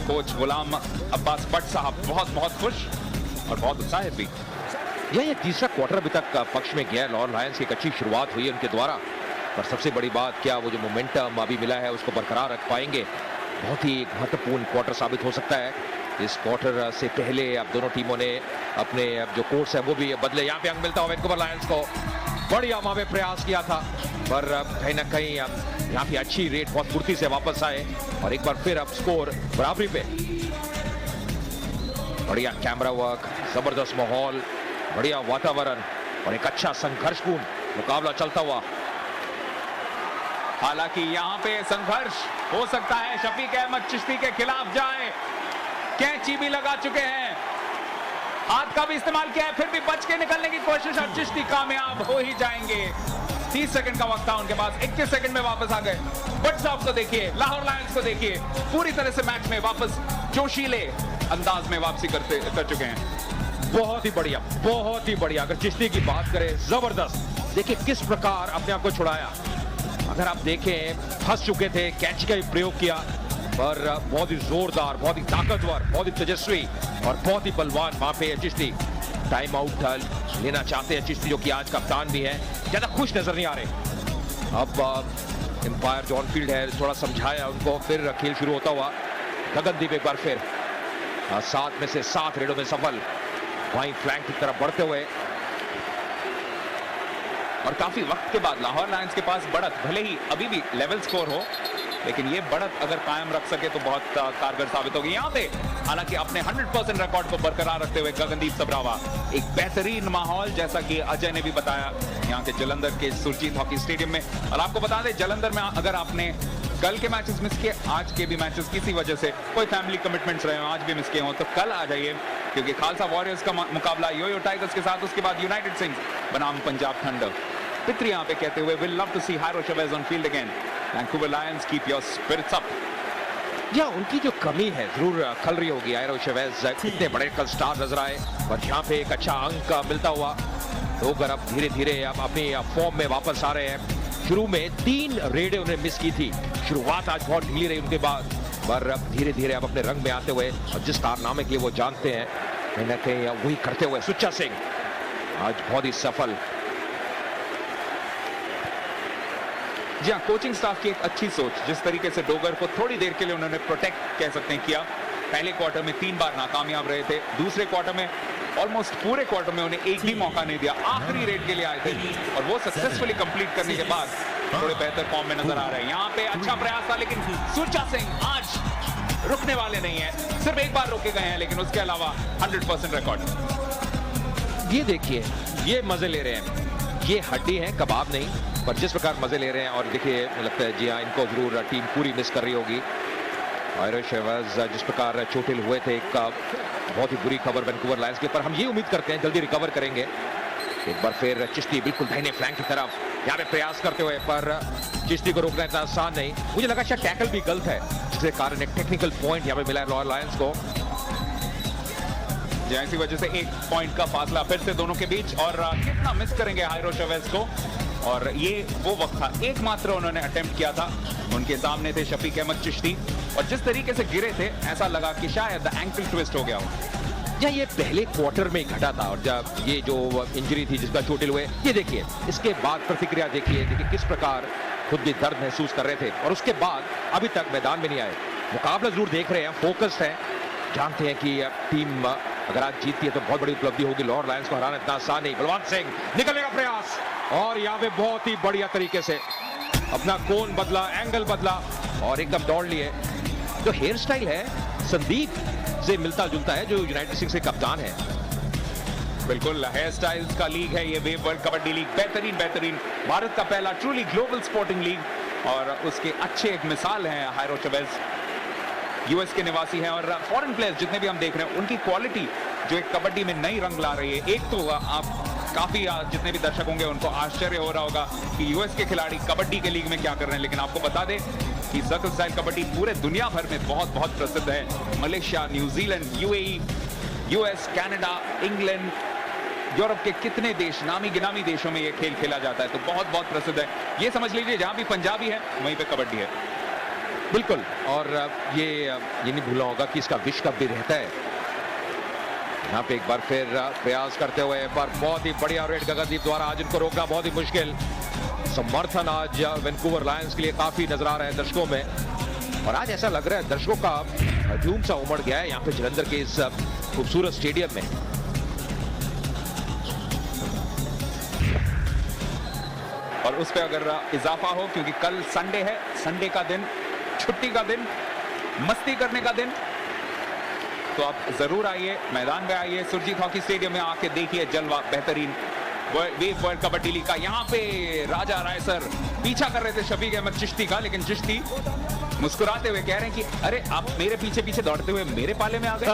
Speaker 1: कोच गुलाम अब्बास भट्ट साहब बहुत खुश और बहुत उत्साहित भी।
Speaker 2: ये तीसरा क्वार्टर अभी तक पक्ष में गया। लाहौर लायंस की एक अच्छी शुरुआत हुई है उनके द्वारा, पर सबसे बड़ी बात क्या वो जो मोमेंटम अभी मिला है उसको बरकरार रख पाएंगे। बहुत ही महत्वपूर्ण क्वार्टर साबित हो सकता है। इस क्वार्टर से पहले अब दोनों टीमों ने अपने जो कोर्स है वो भी बदले। यहाँ पे अंक मिलता है वैंकूवर लायंस को, बढ़िया वहां पे प्रयास किया था पर कहीं ना कहीं यहाँ पे अच्छी रेट बहुत फुर्ती से वापस आए और एक बार फिर अब स्कोर बराबरी पे। बढ़िया कैमरा वर्क, जबरदस्त माहौल, बढ़िया वातावरण और एक अच्छा संघर्षपूर्ण मुकाबला चलता हुआ।
Speaker 1: हालांकि यहाँ पे संघर्ष हो सकता है, शफीक अहमद चिश्ती के खिलाफ जाए, कैंची भी लगा चुके हैं, हाथ का भी इस्तेमाल किया है, फिर भी बच के निकलने की कोशिश और चिश्ती कामयाब हो ही जाएंगे। 30 सेकंड का वक्त था उनके पास, 21 सेकंड में वापस आ गए। भट्ट साहब को देखिए, लाहौर लायंस को देखिए, पूरी तरह से मैच में वापस जोशीले अंदाज में वापसी कर चुके हैं।
Speaker 2: बहुत ही बढ़िया। अगर चिश्ती की बात करें, जबरदस्त। देखिए किस प्रकार अपने आप को छुड़ाया। अगर आप देखें फंस चुके थे, कैच का प्रयोग किया, पर बहुत ही जोरदार, बहुत ही ताकतवर, बहुत ही तेजस्वी और बहुत ही बलवान वहां पे चिश्ती। टाइम आउट लेना चाहते हैं चिश्ती, जो कि आज कप्तान भी है, ज्यादा खुश नजर नहीं आ रहे। अब एम्पायर जॉन फील्ड है, थोड़ा समझाया उनको, फिर खेल शुरू होता हुआ। गगनदीप एक बार फिर 7 में से 7 रेडों में सफल, वहीं फ्लैंक की तरफ बढ़ते हुए।
Speaker 1: और काफी वक्त के बाद लाहौर लायंस के पास बढ़त, भले ही अभी भी लेवल स्कोर हो, लेकिन ये बढ़त अगर कायम रख सके तो बहुत कारगर साबित होगी। यहाँ पे हालांकि अपने 100% रिकॉर्ड को बरकरार रखते हुए गगनदीप सबरावा, एक बेहतरीन माहौल जैसा कि अजय ने भी बताया यहाँ के जलंधर के सुरजीत हॉकी स्टेडियम में। और आपको बता दें, जलंधर में अगर आपने कल के मैचेस मिस किए, आज के भी मैचेस किसी वजह से कोई फैमिली कमिटमेंट्स रहे हो, आज भी मिस किए हो, तो कल आ जाइए, क्योंकि खालसा वॉरियर्स का मुकाबला योयो टाइगर्स के साथ, उसके बाद यूनाइटेड सिंह बनाम पंजाब थंडर। पित्री यहाँ पे कहते हुए, will love to see Hiro Chavez on field again, Vancouver Lions keep your spirits up.
Speaker 2: या उनकी जो कमी है जरूर खल रही होगी। हायरो चेवेज इतने बड़े कल स्टार नजर आए और यहाँ पे एक अच्छा अंक मिलता हुआ। डोगर अब धीरे धीरे अब अपनी फॉर्म में वापस आ रहे हैं। शुरू में 3 रेडें उन्हें मिस की थी, शुरुआत आज बहुत ढीली रही उनके बाद, पर अब धीरे धीरे अब अपने रंग में आते हुए और जिस कारनामे के लिए वो जानते हैं कहीं ना कहीं वही करते हुए सुच्चा सिंह आज बहुत ही सफल।
Speaker 1: जी हाँ, कोचिंग स्टाफ की एक अच्छी सोच, जिस तरीके से डोगर को थोड़ी देर के लिए उन्होंने प्रोटेक्ट कह सकते हैं किया। पहले क्वार्टर में 3 बार नाकामयाब रहे थे, दूसरे क्वार्टर में ऑलमोस्ट पूरे क्वार्टर में उन्हें एक भी मौका नहीं दिया, आखिरी रेड के लिए आए थे और वो सक्सेसफुली कंप्लीट करने के बाद थोड़े बेहतर फॉर्म में नजर आ रहे हैं। यहाँ पे अच्छा प्रयास था, लेकिन सुच्चा सिंह आज रुकने वाले नहीं है, सिर्फ एक बार रोके गए हैं, लेकिन उसके अलावा 100% रिकॉर्ड।
Speaker 2: ये देखिए, ये मजे ले रहे हैं, ये हड्डी है, कबाब नहीं। पर जिस प्रकार मजे ले रहे हैं, और देखिए मुझे लगता है जी हाँ, इनको जरूर टीम पूरी मिस कर रही होगी। आयरो शेवाज जिस प्रकार चोटिल हुए थे, एक बहुत ही बुरी खबर वैंकूवर लायंस के, पर हम ये उम्मीद करते हैं जल्दी रिकवर करेंगे। एक बार फिर चिश्ती बिल्कुल दाहिने फ्लैंक की तरफ यहाँ पे प्रयास करते हुए, पर चिश्ती को रोकना इतना आसान नहीं। मुझे लगा शायद टैकल भी गलत है, जिसके कारण एक टेक्निकल पॉइंट यहाँ पे मिला है लॉयल लायंस को।
Speaker 1: इसी वजह से एक पॉइंट का फासला फिर से दोनों के बीच, और कितना मिस करेंगे आयरो शेवाज को। और ये वो वक्त था, एकमात्र उन्होंने अटेम्प्ट किया था, उनके सामने थे शफीक अहमद चिश्ती, और जिस तरीके से गिरे थे ऐसा लगा कि शायद एंकल ट्विस्ट हो गया हो।
Speaker 2: ये पहले क्वार्टर में घटा था, और जब ये जो इंजरी थी जिसका चोटिल हुए, ये देखिए इसके बाद प्रतिक्रिया देखिए किस प्रकार खुद भी दर्द महसूस कर रहे थे, और उसके बाद अभी तक मैदान में नहीं आए। मुकाबला जरूर देख रहे हैं, फोकस्ड है, जानते हैं कि टीम अगर आज जीतती है तो बहुत बड़ी उपलब्धि होगी। लाहौर लायंस को हराना इतना आसान नहीं। बलवंत सिंह निकलने का प्रयास, और यहाँ पे बहुत ही बढ़िया तरीके से अपना कोण बदला, एंगल बदला, और एकदम दौड़ लिए। जो हेयर स्टाइल है संदीप से मिलता जुलता है, जो यूनाइटेड स्टेट्स के कप्तान है।
Speaker 1: बिल्कुल हेयर स्टाइल्स का लीग है ये वेव वर्ल्ड कबड्डी लीग। बेहतरीन भारत का पहला ट्रूली ग्लोबल स्पोर्टिंग लीग, और उसके अच्छे एक मिसाल है आयरो शेवाज। यूएस के निवासी हैं, और फॉरेन प्लेयर्स जितने भी हम देख रहे हैं उनकी क्वालिटी जो एक कबड्डी में नई रंग ला रही है। एक तो आप काफी जितने भी दर्शक होंगे उनको आश्चर्य हो रहा होगा कि यूएस के खिलाड़ी कबड्डी के लीग में क्या कर रहे हैं, लेकिन आपको बता दें कि सर्कल स्टाइल कबड्डी पूरे दुनिया भर में बहुत प्रसिद्ध है। Malaysia, New Zealand, UAE, US, Canada, England, Europe के कितने देश, नामी गिनामी देशों में ये खेल खेला जाता है, तो बहुत प्रसिद्ध है। ये समझ लीजिए जहां भी पंजाबी है वहीं पे कबड्डी है।
Speaker 2: बिल्कुल, और ये नहीं भूलना होगा कि इसका विश्व कप भी रहता है। यहाँ पे एक बार फिर प्रयास करते हुए, पर बहुत ही बढ़िया रेड गगनदीप द्वारा आज इनको रोकना बहुत ही मुश्किल। समर्थन आज वैंकूवर लायंस के लिए काफी नजर आ रहा है दर्शकों में, और आज ऐसा लग रहा है दर्शकों का हजूम सा उमड़ गया है यहाँ पे जलंधर के इस खूबसूरत स्टेडियम में।
Speaker 1: और उस पर अगर इजाफा हो, क्योंकि कल संडे है, संडे का दिन, छुट्टी का दिन, मस्ती करने का दिन, तो आप जरूर आइए, मैदान में आइए, सुरजीत हॉकी स्टेडियम में आके देखिए जलवा। बेहतरीन वेव वर्ल्ड कबड्डी लीग का यहाँ पे राजा रायसर पीछा कर रहे थे शफीक अहमद चिश्ती का, लेकिन चिश्ती मुस्कुराते हुए कह रहे हैं कि अरे आप मेरे पीछे दौड़ते हुए मेरे पाले में आ गए।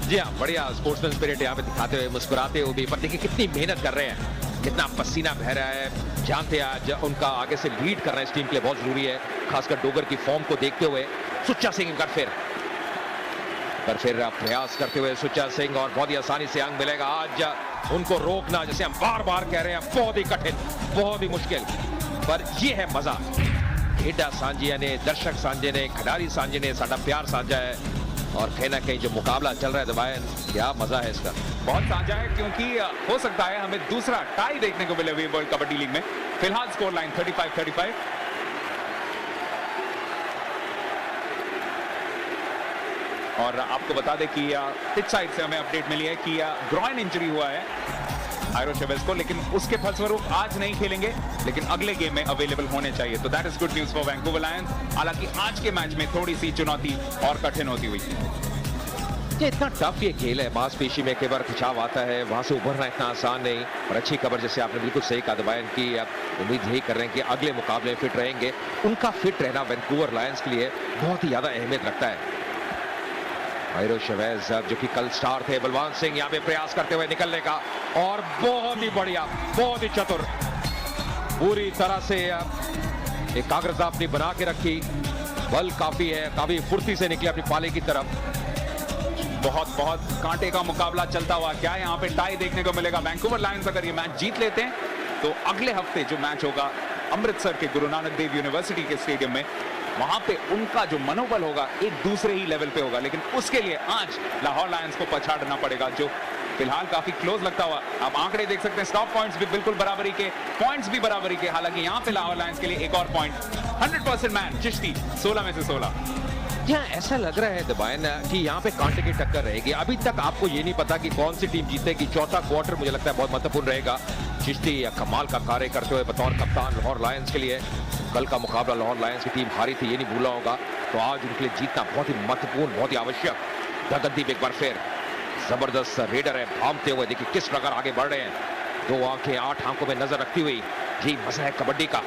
Speaker 2: जी हाँ, बढ़िया स्पोर्ट्समैन स्पिरिट यहाँ पे दिखाते हुए, मुस्कुराते हुए भी, पर देखिए कितनी मेहनत कर रहे हैं, कितना पसीना बह रहा है। जानते हैं आज उनका आगे से लीड करना इस टीम के लिए बहुत जरूरी है, खासकर डोगर की फॉर्म को देखते हुए। सुच्चा सिंह एक बार फिर प्रयास करते हुए सुच्चा सिंह, और बहुत ही आसानी से अंक मिलेगा। आज उनको रोकना, जैसे हम बार कह रहे हैं, बहुत ही कठिन, बहुत ही मुश्किल, पर यह है मजा। खेड़ा सांझिया ने, दर्शक सांझे ने, खिलाड़ी सांझे ने साडा प्यार साझा है, और कहीं ना कहीं जो मुकाबला चल रहा है दबायन, क्या मजा है इसका,
Speaker 1: बहुत साझा है। क्योंकि हो सकता है हमें दूसरा टाई देखने को मिले वेव वर्ल्ड कबड्डी लीग में। फिलहाल स्कोर लाइन 35-35। और आपको बता दें कि पिच साइड से हमें अपडेट मिली है कि ग्रॉइन इंजरी हुआ है आयरो शेवाज को, लेकिन उसके फलस्वरूप आज नहीं खेलेंगे, लेकिन अगले गेम में अवेलेबल होने चाहिए। तो that is good news for Vancouver Lions. हालांकि आज के मैच में थोड़ी सी चुनौती और कठिन होती हुई।
Speaker 2: ये इतना टफ ये खेल है, मांसपेशी में कई बार खिंचाव आता है, वहां से उभरना इतना आसान नहीं। और अच्छी खबर, जैसे आपने बिल्कुल सही कहा दबायन की, आप उम्मीद यही कर रहे हैं कि अगले मुकाबले में फिट रहेंगे। उनका फिट रहना वैंकूवर लायंस के लिए बहुत ही ज्यादा अहमियत रखता है। आयरो शेवाज जो कि कल स्टार थे, बलवंत सिंह यहाँ पे प्रयास करते हुए निकलने का, और बहुत ही बढ़िया, बहुत ही चतुर, पूरी तरह से एकाग्रता अपनी बना के रखी, बल काफी है, काफी फुर्ती से निकले अपनी पाले की तरफ।
Speaker 1: बहुत कांटे का मुकाबला चलता हुआ, क्या यहाँ पे टाई देखने को मिलेगा। वैंकूवर लायंस अगर ये मैच जीत लेते हैं तो अगले हफ्ते जो मैच होगा अमृतसर के गुरु नानक देव यूनिवर्सिटी के स्टेडियम में, वहां पे उनका जो मनोबल होगा एक दूसरे ही लेवल पे होगा। लेकिन उसके लिए आज लाहौर लायंस को पछाड़ना पड़ेगा, जो फिलहाल काफी क्लोज लगता हुआ। आप आंकड़े देख सकते हैं, स्टॉप पॉइंट्स भी बिल्कुल बराबरी के, पॉइंट्स भी बराबरी के। हालांकि यहाँ पे लाहौर लायंस के लिए एक और पॉइंट। 100% मैन चिश्ती 16 में से 16।
Speaker 2: यहाँ ऐसा लग रहा है दबायन कि यहाँ पे कांटे की टक्कर रहेगी। अभी तक आपको ये नहीं पता कि कौन सी टीम जीतेगी। चौथा क्वार्टर मुझे लगता है बहुत महत्वपूर्ण रहेगा। चिश्ती या कमाल का कार्य करते हुए बतौर कप्तान लाहौर लायंस के लिए। कल का मुकाबला लाहौर लायंस की टीम हारी थी, ये नहीं भूलना होगा, तो आज उनके लिए जीतना बहुत ही महत्वपूर्ण, बहुत ही आवश्यक। गगनदीप एक बार फिर जबरदस्त रेडर है, भागते हुए देखिए किस प्रकार आगे बढ़ रहे हैं। 2 आंखें 8 आंखों में नजर रखती हुई जी मजा है कबड्डी का।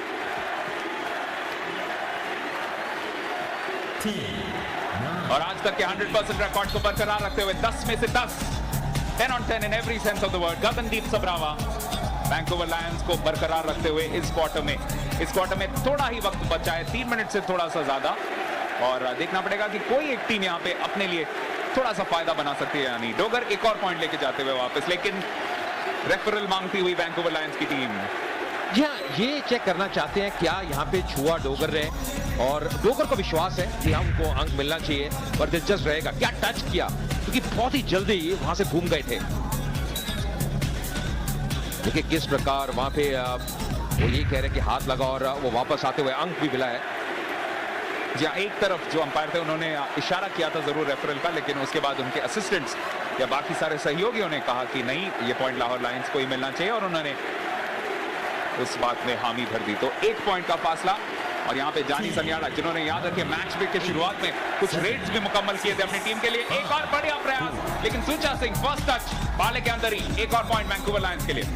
Speaker 1: और आज तक के 100% रिकॉर्ड को बरकरार रखते हुए 10 में से 10, 10 on 10 in every sense of the word, Gagandeep Sabrawa Vancouver Lions को बरकरार रखते हुए इस क्वार्टर में थोड़ा ही वक्त बचा है, 3 मिनट से थोड़ा सा ज्यादा, और देखना पड़ेगा कि कोई एक टीम यहाँ पे अपने लिए थोड़ा सा फायदा बना सकती है या नहीं। डोगर एक और पॉइंट लेके जाते हुए वापस, लेकिन रेफरल मांगती हुई वैंकूवर लायंस की टीम।
Speaker 2: जी हाँ, ये चेक करना चाहते हैं क्या यहाँ पे छुआ डोगर रहे, और डोगर को विश्वास है कि हमको अंक मिलना चाहिए, पर दिलचस्प रहेगा क्या टच किया, क्योंकि बहुत ही जल्दी वहां से घूम गए थे। देखिए किस प्रकार वहां पे वो ये कह रहे हैं कि हाथ लगा और वो वापस आते हुए अंक भी मिला है।
Speaker 1: जी हाँ, एक तरफ जो अंपायर थे उन्होंने इशारा किया था जरूर रेफरल का, लेकिन उसके बाद उनके असिस्टेंट्स या बाकी सारे सहयोगियों ने कहा कि नहीं, ये पॉइंट लाहौर लायंस को ही मिलना चाहिए, और उन्होंने उस बात में हामी भर दी। तो 1 पॉइंट का फासला, और यहाँ पे जानी सनियाड़ा जिन्होंने याद रखे मैच के शुरुआत में कुछ रेड्स भी मुकम्मल किए थे अपनी टीम के लिए, एक और बढ़िया प्रयास, लेकिन सुचा सिंह फर्स्ट टच बाले के अंदर ही, एक और पॉइंट वैंकूवर लायंस के लिए।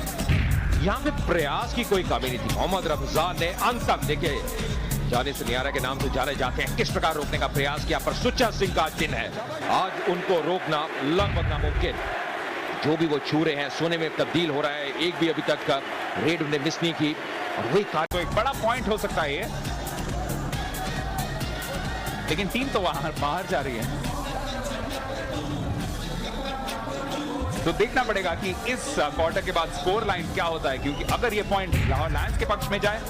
Speaker 2: यहाँ पे प्रयास की कोई कमी नहीं थी। मोहम्मद रमजान ने अंत तक, देखिए जानी सनियारा के नाम से जाने जाते हैं, किस प्रकार रोकने का प्रयास किया, पर सुचा सिंह का दिन है, आज उनको रोकना लगभग नामुमकिन। जो भी वो छू रहे हैं सोने में तब्दील हो रहा है, एक भी अभी तक का रेड उन्हें मिस नहीं की, और वही
Speaker 1: तो एक बड़ा पॉइंट हो सकता है ये, लेकिन टीम तो बाहर जा रही है। तो देखना पड़ेगा कि इस क्वार्टर के बाद स्कोर लाइन क्या होता है, क्योंकि अगर ये पॉइंट लाहौर लायंस के पक्ष में जाए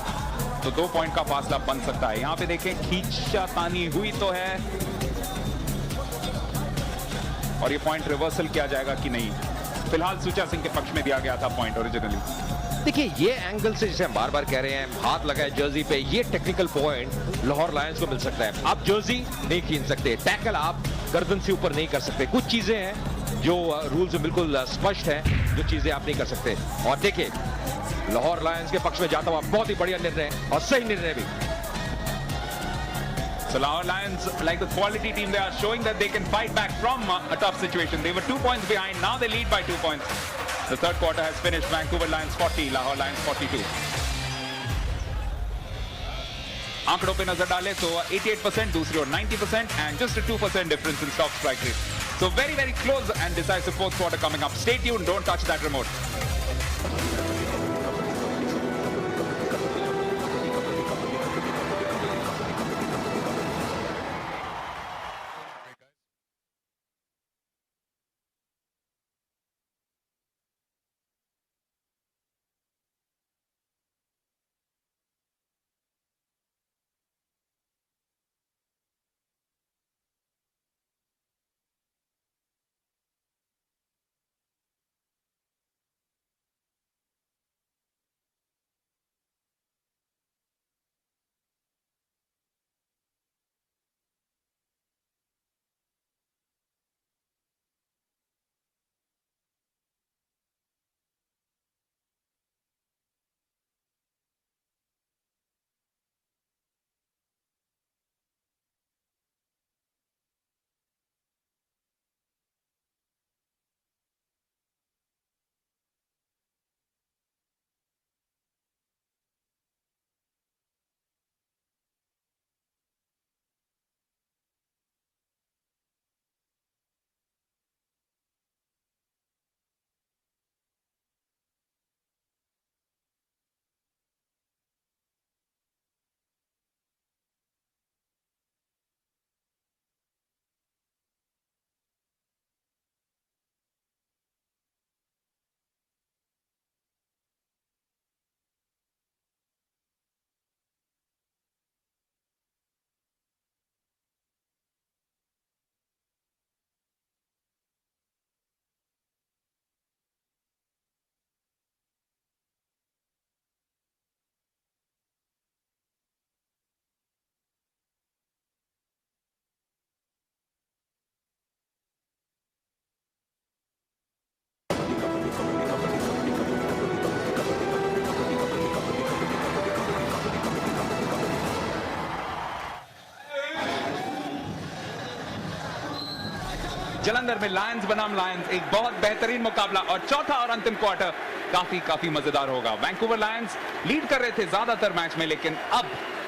Speaker 1: तो 2 पॉइंट का फासला बन सकता है। यहां पे देखें खींचातानी हुई तो है, और ये पॉइंट रिवर्सल किया जाएगा कि नहीं। फिलहाल सुचा सिंह के पक्ष में दिया गया था पॉइंट ओरिजिनली।
Speaker 2: देखिए ये एंगल से, जिसे हम बार बार कह रहे हैं, हाथ लगा है जर्सी पे, ये टेक्निकल पॉइंट लाहौर लायंस को मिल सकता है। आप जर्सी नहीं खींच सकते, टैकल आप गर्दन से ऊपर नहीं कर सकते, कुछ चीजें हैं जो रूल्स में बिल्कुल स्पष्ट हैं, जो चीजें आप नहीं कर सकते। और देखिए लाहौर लायंस के पक्ष में जाता हुआ बहुत ही बढ़िया निर्णय, और सही निर्णय भी।
Speaker 1: So Lahore Lions, like the quality team, they are showing that they can fight back from a tough situation. They were 2 points behind, now they lead by 2 points. The third quarter has finished, Vancouver Lions 40, Lahore Lions 42. आंकड़ों पे नजर डालें तो 88%, दूसरी ओर 90%, and just a 2% difference in stop strike rate. So very, very close and decisive fourth quarter coming up. Stay tuned, don't touch that remote. Jalandhar में Lions बनाम Lions, एक बहुत बेहतरीन मुकाबला, और चौथा और अंतिम क्वार्टर काफी मजेदार होगा। वैंकूवर लायंस लीड कर रहे थे ज्यादातर मैच में, लेकिन अब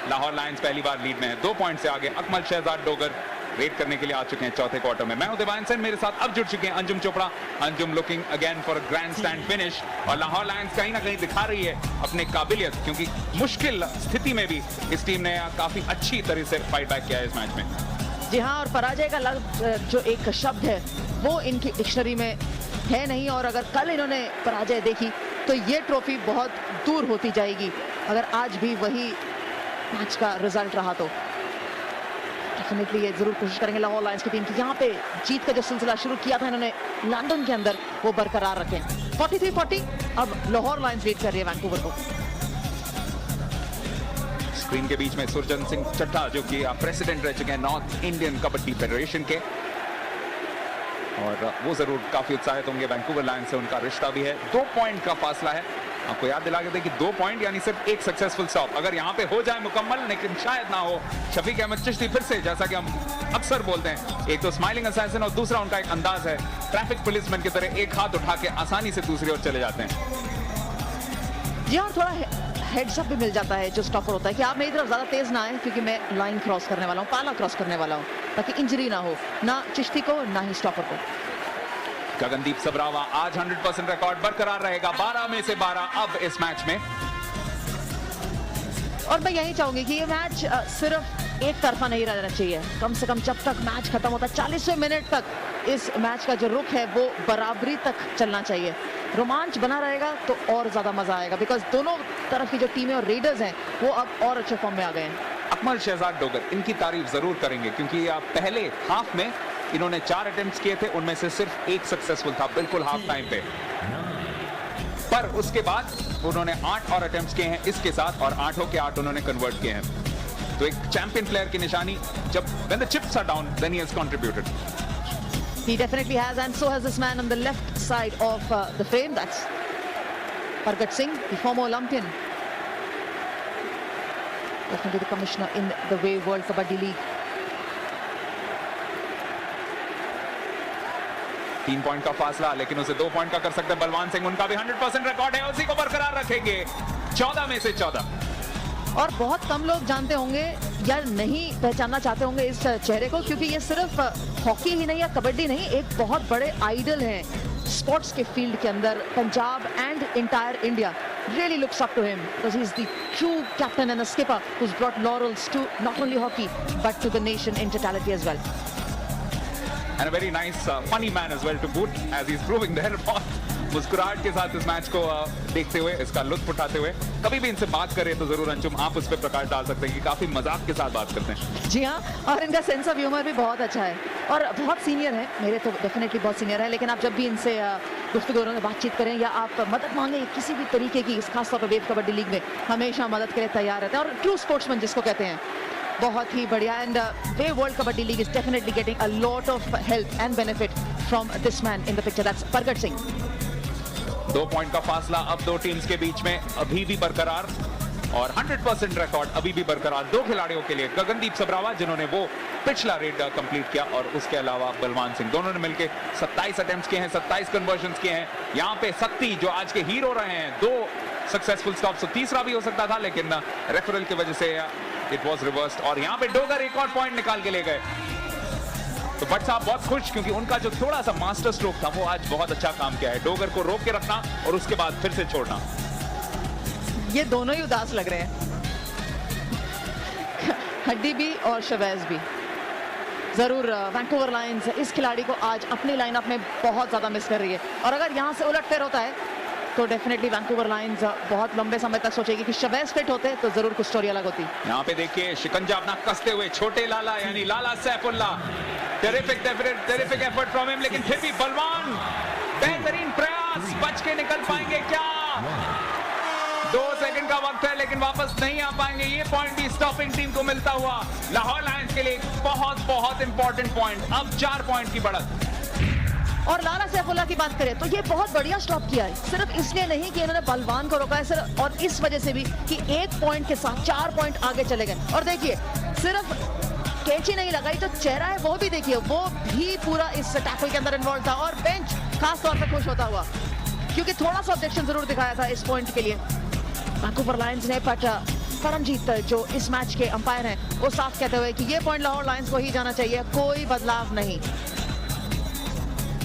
Speaker 1: लाहौर लायंस पहली बार लीड में है, 2 पॉइंट से आगे। अकमल शहजाद डोगर वेट करने के लिए आ चुके हैं चौथे क्वार्टर में। मैं हूं दिवान सेन, मेरे साथ अब जुड़ चुके हैं Anjum Chopra. Anjum looking again for a grand stand finish, और लाहौर लायंस कहीं ना कहीं दिखा रही है अपने काबिलियत, क्योंकि मुश्किल स्थिति में भी इस टीम ने काफी अच्छी तरह से फाइट बैक किया है इस मैच में।
Speaker 3: जी हाँ, और पराजय का जो एक शब्द है वो इनकी डिक्शनरी में है नहीं, और अगर कल इन्होंने पराजय देखी तो ये ट्रॉफी बहुत दूर होती जाएगी। अगर आज भी वही मैच का रिजल्ट रहा तो डेफिनेटली ये जरूर कोशिश करेंगे लाहौर लायंस की टीम की यहाँ पे जीत का जो सिलसिला शुरू किया था इन्होंने लंदन के अंदर वो बरकरार रखें। 43-40 अब लाहौर लायंस लीड कर रही है वैंकूवर को।
Speaker 1: स्क्रीन के बीच में सुरजन सिंह चड्ढा, जो कि प्रेसिडेंट रह चुके हैं नॉर्थ इंडियन कबड्डी फेडरेशन के, और वो जरूर काफी उत्साहित होंगे। वैंकूवर लायंस से उनका रिश्ता भी है, 2 पॉइंट का फासला है। आपको याद दिला के दें कि 2 पॉइंट यानी सिर्फ एक सक्सेसफुल स्टॉप, अगर यहाँ पे हो जाए मुकम्मल, लेकिन शायद ना हो। शफीक अहमद चिश्ती फिर से, जैसा कि हम अक्सर बोलते हैं, एक तो स्माइलिंग असैसिन और दूसरा उनका एक अंदाज है ट्रैफिक पुलिसमैन की तरह, एक हाथ उठा के आसानी से दूसरी ओर चले जाते हैं।
Speaker 3: जी, और थोड़ा हेड्स अप भी मिल जाता है जो स्टॉपर होता है कि आप मेरी तरफ ज्यादा तेज ना आए, क्योंकि मैं लाइन क्रॉस करने वाला हूँ, पाला क्रॉस करने वाला हूँ, ताकि इंजरी ना हो, ना चिश्ती को ना ही स्टॉपर को।
Speaker 1: गगनदीप सबरावा आज 100% रिकॉर्ड बरकरार रहेगा, 12 में से 12 अब इस मैच में।
Speaker 3: और मैं यही चाहूंगी कि ये मैच सिर्फ एक तरफा नहीं रहना चाहिए, कम से कम जब तक मैच खत्म होता है 40वें मिनट तक इस मैच का जो रुख है वो बराबरी तक चलना चाहिए। रोमांच बना रहेगा तो और ज्यादा मजा आएगा, बिकॉज दोनों तरफ की जो टीमें और रेडर्स हैं वो अब और अच्छे फॉर्म में आ गए हैं।
Speaker 1: अकमल शहजाद डोगर, इनकी तारीफ जरूर करेंगे, क्योंकि पहले हाफ में इन्होंने 4 अटेम्प्ट्स किए थे, उनमें से सिर्फ एक सक्सेसफुल था बिल्कुल हाफ टाइम पे, पर उसके बाद उन्होंने 8 और अटेम्प्ट्स किए हैं इसके साथ, और 8 के 8 उन्होंने कन्वर्ट किए हैं। तो एक चैंपियन प्लेयर की निशानी, जब when the chips are down then he has contributed.
Speaker 3: He definitely has, and so has this man on the left side of the frame. That's Pargat Singh, the former Olympian, definitely the commissioner in the Wave World Kabaddi League.
Speaker 1: 3 point का फासला, लेकिन उसे 2 point का कर सकते हैं बलवान सिंह, उनका भी 100% रिकॉर्ड है, उसी को बरकरार रखेंगे। 14 में से 14।
Speaker 3: और बहुत कम लोग जानते होंगे या नहीं पहचानना चाहते होंगे इस चेहरे को, क्योंकि ये सिर्फ हॉकी ही नहीं या कबड्डी नहीं, एक बहुत बड़े आइडल हैं स्पोर्ट्स के फील्ड के अंदर। Punjab and entire India really looks up to him because he's the true captain and a skipper who's brought laurels to not only hockey but to the nation in totality as well.
Speaker 1: And a very nice funny man as well to boot, as he's proving there. मुस्कुराहट के साथ इस match को देखते हुए, इसका लुत्फ उठाते हुए, कभी भी इनसे बात करें तो जरूर अंजुम आप उस पर प्रकाश डाल सकते हैं कि काफी मजाक के साथ बात करते हैं।
Speaker 3: जी हाँ, और इनका सेंस ऑफ ह्यूमर भी बहुत अच्छा है, और बहुत सीनियर है, मेरे तो डेफिनेटली बहुत सीनियर है, लेकिन आप जब भी इनसे गुफ्तगू में बातचीत करें या आप मदद मांगे किसी भी तरीके की, खासतौर पर वेव कबड्डी लीग में हमेशा मदद के लिए तैयार रहते हैं, और ट्रू स्पोर्ट्समैन जिसको कहते हैं, बहुत ही बढ़िया। And wave world kabaddi league is definitely getting a lot of help and benefit from this man in the picture, that's Pargat Singh.
Speaker 1: 2 point का फासला अब 2 टीम्स के बीच में अभी भी बरकरार, और 100% रिकॉर्ड अभी भी बरकरार 2 खिलाड़ियों के लिए, गगनदीप सबरावा जिन्होंने वो पिछला रेड कंप्लीट किया, और उसके अलावा बलवान सिंह, दोनों ने मिलकर 27 अटेम्प्ट्स किए हैं, 27 कन्वर्जन्स किए हैं। यहाँ पे शक्ति जो आज के हीरो रहे हैं, 2 सक्सेसफुल स्टॉप्स, तो तीसरा भी हो सकता था, लेकिन रेफरल की वजह से इट वाज रिवर्स्ड, और यहाँ पे डोगर एक और पॉइंट निकाल के ले गए। तो भट्ट साहब बहुत खुश, क्योंकि उनका जो थोड़ा सा मास्टर स्ट्रोक था वो आज बहुत अच्छा काम किया है, डोगर को रोक के रखना और उसके बाद फिर से छोड़ना।
Speaker 3: ये दोनों ही उदास लग रहे हैं, हड्डी भी और शवैज भी। जरूर वैंकूवर लायंस इस खिलाड़ी को आज अपनी लाइनअप में बहुत ज्यादा मिस कर रही है, और अगर यहाँ से उलटफेर होता है तो डेफिनेटली वैंकूवर लायंस बहुत लंबे समय तक सोचेगी कि शवैज फिट होते तो जरूर कुछ स्टोरी अलग होती।
Speaker 1: यहाँ पे देखिए शिकंजा अपना कसते हुए छोटे लाला यानी Lala Saifullah, terrific effort from him, लेकिन फिर भी बलवान बेहतरीन प्रयास, बच के निकल पाएंगे क्या? 2 सेकंड का वक्त है, लेकिन वापस नहीं आ पाएंगे। ये पॉइंट भी स्टॉपिंग टीम को मिलता हुआ लाहौर लायंस के लिए बहुत इंपॉर्टेंट पॉइंट, अब 4 पॉइंट की बढ़त।
Speaker 3: और लाला सैफुल्ला की बात करें तो ये बहुत बढ़िया स्टॉप किया है, सिर्फ इसलिए नहीं कि इन्होंने बलवान को रोका है सिर्फ, और इस वजह से भी कि 1 पॉइंट के साथ 4 पॉइंट आगे चले गए। और देखिए सिर्फ कैची नहीं लगाई, तो चेहरा है वो भी देखिए, वो भी पूरा इस टैकल के अंदर इन्वॉल्व था, और बेंच खास तौर पे खुश होता हुआ। क्योंकि थोड़ा सा ऑब्जेक्शन जरूर दिखाया था इस पॉइंट के लिए वैंकूवर लायंस ने, बट परमजीत जो इस मैच के अंपायर हैं वो साफ कहते हुए कि ये पॉइंट लाहौर लायंस को ही जाना चाहिए, कोई बदलाव नहीं।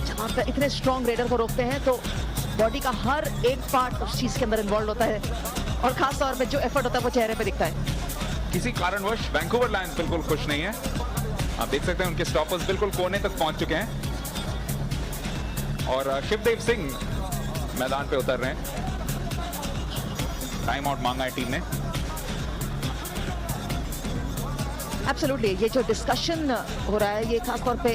Speaker 3: जब आप इतने स्ट्रॉन्ग रेडर को रोकते हैं तो बॉडी का हर एक पार्ट उस चीज के अंदर इन्वॉल्व होता है और खास तौर पे जो एफर्ट होता है वो चेहरे पे दिखता है।
Speaker 1: किसी कारणवश वैंकूवर लायंस बिल्कुल खुश नहीं है। आप देख सकते हैं उनके स्टॉपर्स बिल्कुल कोने तक पहुंच चुके हैं और शिवदेव सिंह मैदान पे उतर रहे हैं। टाइम आउट मांगा है टीम ने।
Speaker 3: एब्सोल्युटली, ये जो डिस्कशन हो रहा है ये खास तौर पे